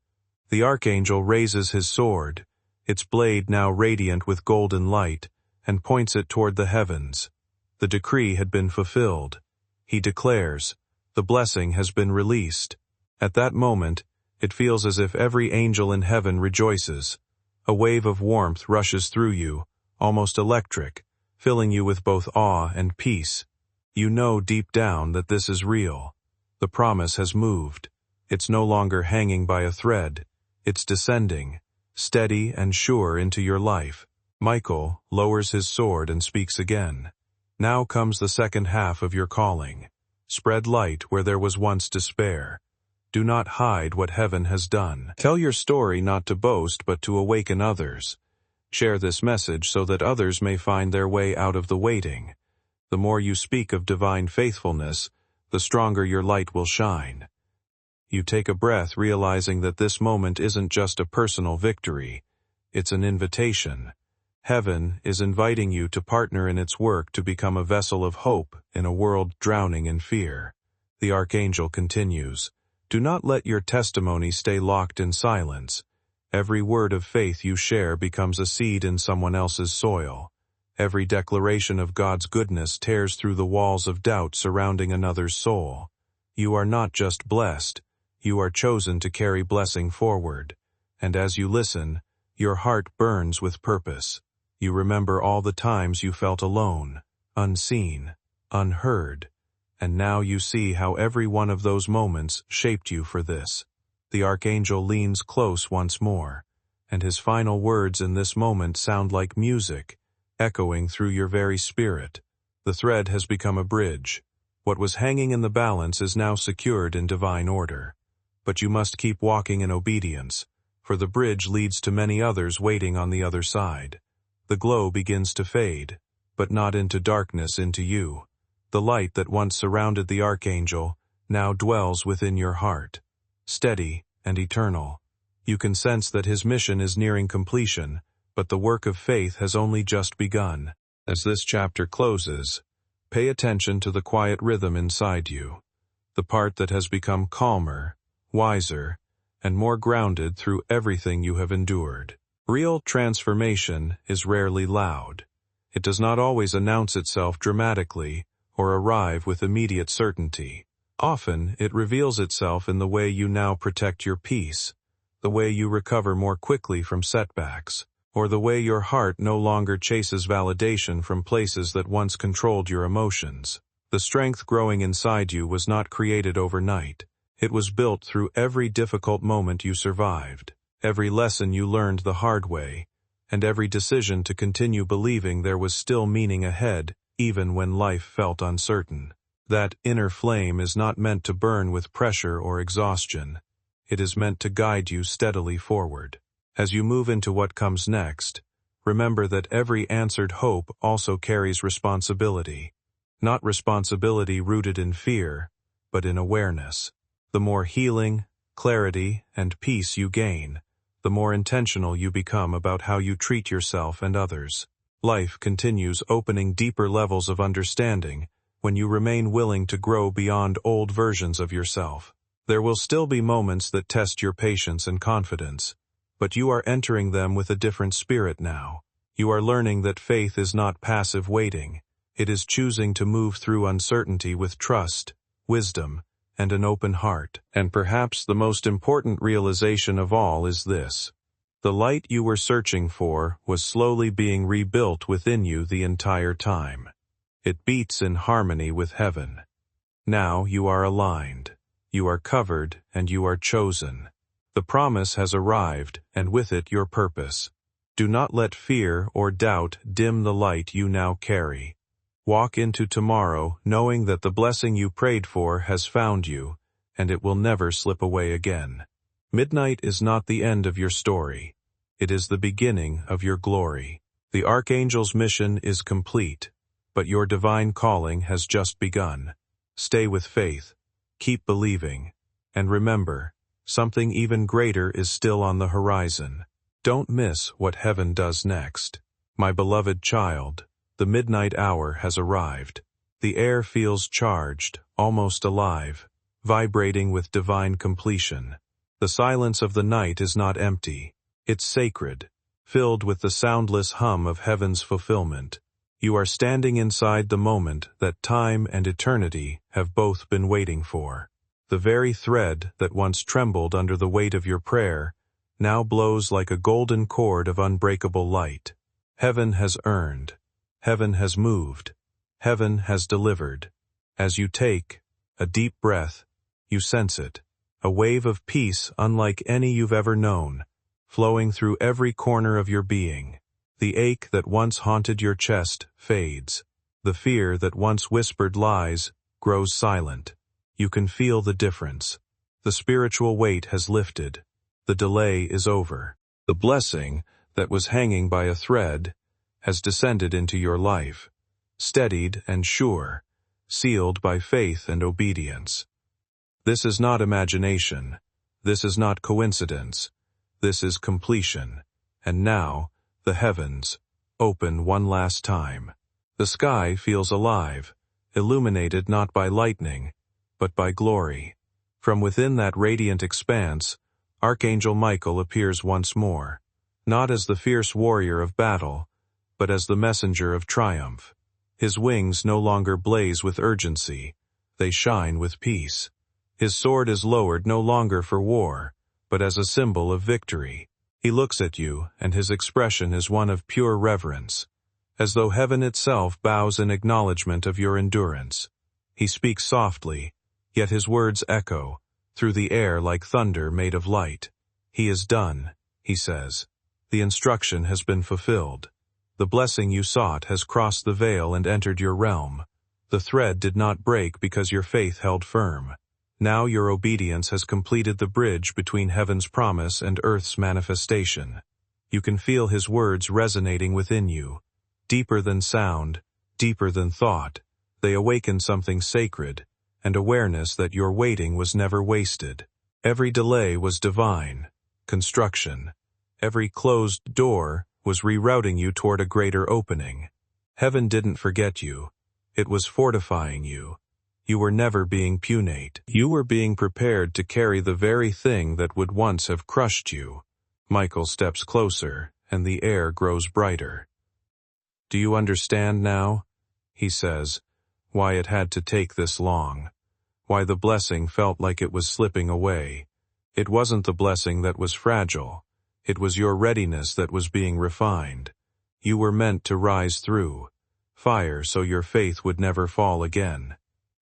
The Archangel raises his sword, its blade now radiant with golden light, and points it toward the heavens. The decree had been fulfilled. He declares, the blessing has been released. At that moment, it feels as if every angel in heaven rejoices. A wave of warmth rushes through you, almost electric, filling you with both awe and peace. You know deep down that this is real. The promise has moved. It's no longer hanging by a thread. It's descending, steady and sure into your life. Michael lowers his sword and speaks again. Now comes the second half of your calling. Spread light where there was once despair. Do not hide what heaven has done. Tell your story not to boast but to awaken others. Share this message so that others may find their way out of the waiting. The more you speak of divine faithfulness, the stronger your light will shine. You take a breath, realizing that this moment isn't just a personal victory. It's an invitation. Heaven is inviting you to partner in its work to become a vessel of hope in a world drowning in fear. The Archangel continues, "Do not let your testimony stay locked in silence. Every word of faith you share becomes a seed in someone else's soil. Every declaration of God's goodness tears through the walls of doubt surrounding another's soul. You are not just blessed, you are chosen to carry blessing forward. And as you listen, your heart burns with purpose. You remember all the times you felt alone, unseen, unheard, and now you see how every one of those moments shaped you for this." The Archangel leans close once more, and his final words in this moment sound like music, echoing through your very spirit. The thread has become a bridge. What was hanging in the balance is now secured in divine order. But you must keep walking in obedience, for the bridge leads to many others waiting on the other side. The glow begins to fade, but not into darkness, into you. The light that once surrounded the Archangel now dwells within your heart, steady and eternal. You can sense that his mission is nearing completion, but the work of faith has only just begun. As this chapter closes, pay attention to the quiet rhythm inside you, the part that has become calmer, wiser, and more grounded through everything you have endured. Real transformation is rarely loud. It does not always announce itself dramatically or arrive with immediate certainty. Often, it reveals itself in the way you now protect your peace, the way you recover more quickly from setbacks, or the way your heart no longer chases validation from places that once controlled your emotions. The strength growing inside you was not created overnight. It was built through every difficult moment you survived, every lesson you learned the hard way, and every decision to continue believing there was still meaning ahead, even when life felt uncertain. That inner flame is not meant to burn with pressure or exhaustion. It is meant to guide you steadily forward. As you move into what comes next, remember that every answered hope also carries responsibility. Not responsibility rooted in fear, but in awareness. The more healing, clarity, and peace you gain, the more intentional you become about how you treat yourself and others. Life continues opening deeper levels of understanding when you remain willing to grow beyond old versions of yourself. There will still be moments that test your patience and confidence, but you are entering them with a different spirit now. You are learning that faith is not passive waiting. It is choosing to move through uncertainty with trust, wisdom, and an open heart. And perhaps the most important realization of all is this: the light you were searching for was slowly being rebuilt within you the entire time. It beats in harmony with heaven. Now you are aligned, you are covered, and you are chosen. The promise has arrived, and with it your purpose. Do not let fear or doubt dim the light you now carry. Walk into tomorrow knowing that the blessing you prayed for has found you, and it will never slip away again. Midnight is not the end of your story. It is the beginning of your glory. The Archangel's mission is complete, but your divine calling has just begun. Stay with faith, keep believing, and remember, something even greater is still on the horizon. Don't miss what heaven does next. My beloved child, the midnight hour has arrived. The air feels charged, almost alive, vibrating with divine completion. The silence of the night is not empty. It's sacred, filled with the soundless hum of heaven's fulfillment. You are standing inside the moment that time and eternity have both been waiting for. The very thread that once trembled under the weight of your prayer now blows like a golden cord of unbreakable light. Heaven has earned. Heaven has moved. Heaven has delivered. As you take a deep breath, you sense it. A wave of peace unlike any you've ever known, flowing through every corner of your being. The ache that once haunted your chest fades. The fear that once whispered lies grows silent. You can feel the difference. The spiritual weight has lifted. The delay is over. The blessing that was hanging by a thread has descended into your life, steadied and sure, sealed by faith and obedience. This is not imagination. This is not coincidence. This is completion. And now, the heavens open one last time. The sky feels alive, illuminated not by lightning, but by glory. From within that radiant expanse, Archangel Michael appears once more, not as the fierce warrior of battle, but as the messenger of triumph. His wings no longer blaze with urgency, they shine with peace. His sword is lowered no longer for war, but as a symbol of victory. He looks at you, and his expression is one of pure reverence, as though heaven itself bows in acknowledgement of your endurance. He speaks softly, yet his words echo through the air like thunder made of light. He is done, he says. The instruction has been fulfilled. The blessing you sought has crossed the veil and entered your realm. The thread did not break because your faith held firm. Now your obedience has completed the bridge between heaven's promise and earth's manifestation. You can feel his words resonating within you. Deeper than sound, deeper than thought, they awaken something sacred, and awareness that your waiting was never wasted. Every delay was divine construction. Every closed door was rerouting you toward a greater opening. Heaven didn't forget you. It was fortifying you. You were never being punate. You were being prepared to carry the very thing that would once have crushed you. Michael steps closer, and the air grows brighter. Do you understand now? He says, why it had to take this long. Why the blessing felt like it was slipping away. It wasn't the blessing that was fragile. It was your readiness that was being refined. You were meant to rise through fire so your faith would never fall again.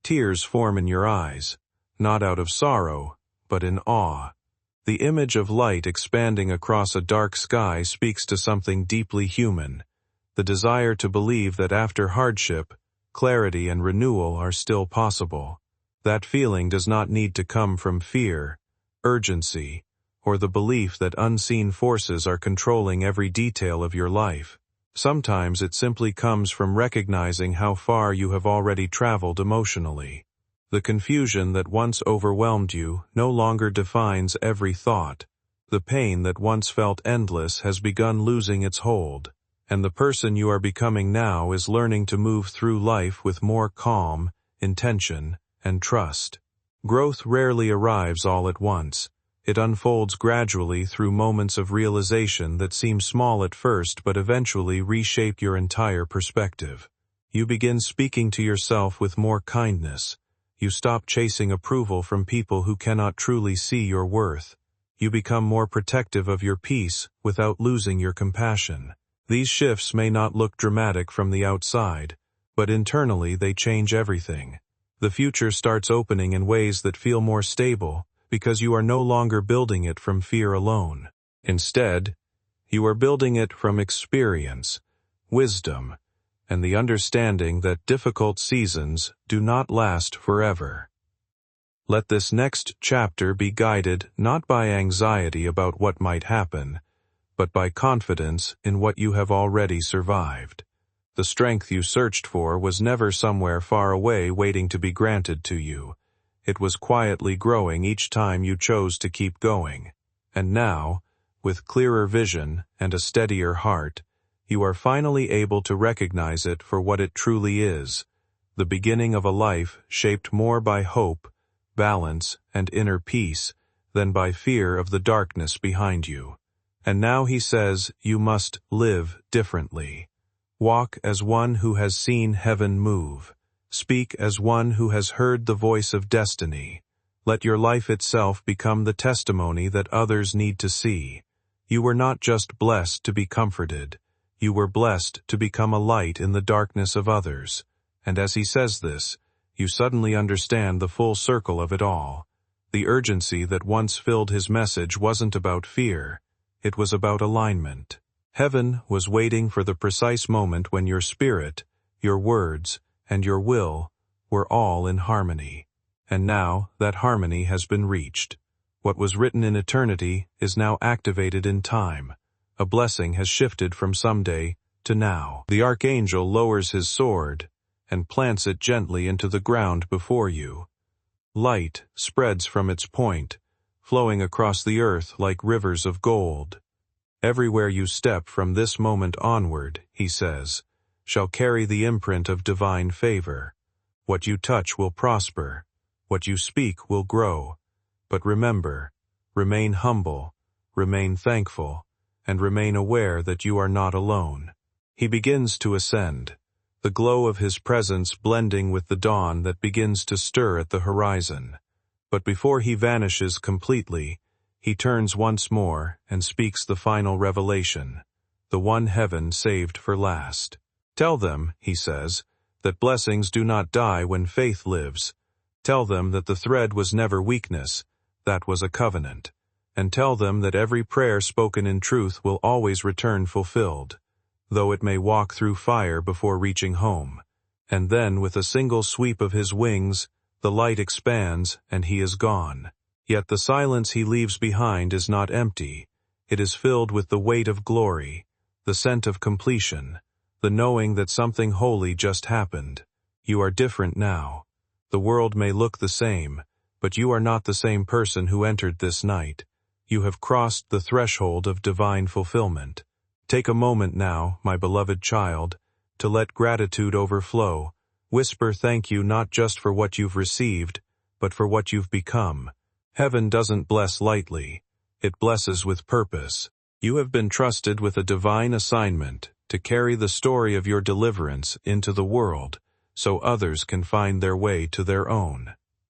Tears form in your eyes, not out of sorrow, but in awe. The image of light expanding across a dark sky speaks to something deeply human, the desire to believe that after hardship, clarity and renewal are still possible. That feeling does not need to come from fear, urgency, or the belief that unseen forces are controlling every detail of your life. Sometimes it simply comes from recognizing how far you have already traveled emotionally. The confusion that once overwhelmed you no longer defines every thought. The pain that once felt endless has begun losing its hold, and the person you are becoming now is learning to move through life with more calm, intention, and trust. Growth rarely arrives all at once. It unfolds gradually through moments of realization that seem small at first but eventually reshape your entire perspective. You begin speaking to yourself with more kindness. You stop chasing approval from people who cannot truly see your worth. You become more protective of your peace without losing your compassion. These shifts may not look dramatic from the outside, but internally they change everything. The future starts opening in ways that feel more stable, because you are no longer building it from fear alone. Instead, you are building it from experience, wisdom, and the understanding that difficult seasons do not last forever. Let this next chapter be guided not by anxiety about what might happen, but by confidence in what you have already survived. The strength you searched for was never somewhere far away waiting to be granted to you. It was quietly growing each time you chose to keep going. And now, with clearer vision and a steadier heart, you are finally able to recognize it for what it truly is, the beginning of a life shaped more by hope, balance, and inner peace than by fear of the darkness behind you. And now he says you must live differently. Walk as one who has seen heaven move. Speak as one who has heard the voice of destiny. Let your life itself become the testimony that others need to see. You were not just blessed to be comforted. You were blessed to become a light in the darkness of others. And as he says this, you suddenly understand the full circle of it all. The urgency that once filled his message wasn't about fear. It was about alignment. Heaven was waiting for the precise moment when your spirit, your words, and your will were all in harmony. And now that harmony has been reached. What was written in eternity is now activated in time. A blessing has shifted from someday to now. The archangel lowers his sword and plants it gently into the ground before you. Light spreads from its point, flowing across the earth like rivers of gold. Everywhere you step from this moment onward, he says, shall carry the imprint of divine favor. What you touch will prosper. What you speak will grow. But remember, remain humble, remain thankful, and remain aware that you are not alone. He begins to ascend, the glow of his presence blending with the dawn that begins to stir at the horizon. But before he vanishes completely, he turns once more and speaks the final revelation, the one heaven saved for last. Tell them, he says, that blessings do not die when faith lives. Tell them that the thread was never weakness, that was a covenant. And tell them that every prayer spoken in truth will always return fulfilled. though it may walk through fire before reaching home. And then, with a single sweep of his wings, the light expands and he is gone. Yet the silence he leaves behind is not empty. It is filled with the weight of glory, the scent of completion, the knowing that something holy just happened. You are different now. The world may look the same, but you are not the same person who entered this night. You have crossed the threshold of divine fulfillment. Take a moment now, my beloved child, to let gratitude overflow. Whisper thank you not just for what you've received, but for what you've become. Heaven doesn't bless lightly. It blesses with purpose. You have been trusted with a divine assignment to carry the story of your deliverance into the world, so others can find their way to their own.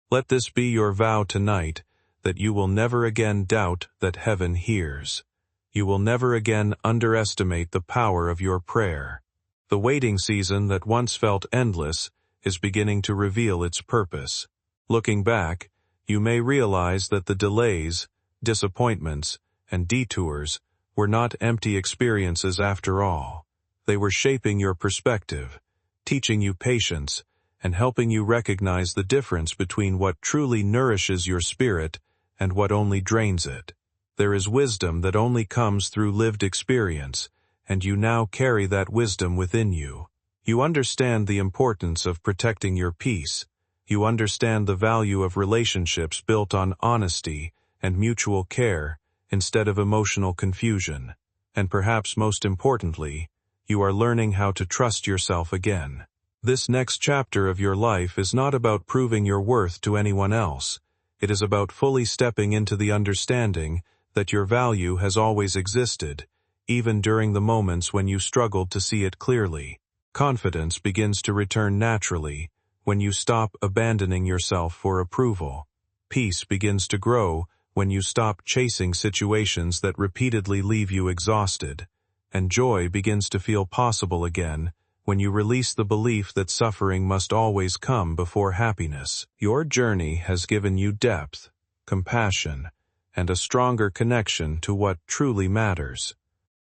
Let this be your vow tonight, that you will never again doubt that heaven hears. You will never again underestimate the power of your prayer. The waiting season that once felt endless is beginning to reveal its purpose. Looking back, you may realize that the delays, disappointments, and detours were not empty experiences after all. They were shaping your perspective, teaching you patience, and helping you recognize the difference between what truly nourishes your spirit and what only drains it. There is wisdom that only comes through lived experience, and you now carry that wisdom within you. You understand the importance of protecting your peace. You understand the value of relationships built on honesty and mutual care instead of emotional confusion. And perhaps most importantly, you are learning how to trust yourself again. This next chapter of your life is not about proving your worth to anyone else. It is about fully stepping into the understanding that your value has always existed, even during the moments when you struggled to see it clearly. Confidence begins to return naturally when you stop abandoning yourself for approval. Peace begins to grow when you stop chasing situations that repeatedly leave you exhausted. And joy begins to feel possible again when you release the belief that suffering must always come before happiness. Your journey has given you depth, compassion, and a stronger connection to what truly matters.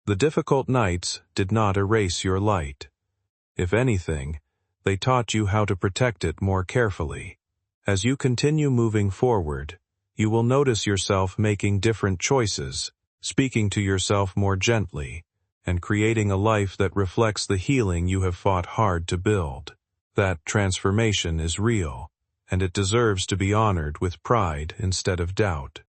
The difficult nights did not erase your light. If anything, they taught you how to protect it more carefully. As you continue moving forward, you will notice yourself making different choices, speaking to yourself more gently, and creating a life that reflects the healing you have fought hard to build. That transformation is real, and it deserves to be honored with pride instead of doubt.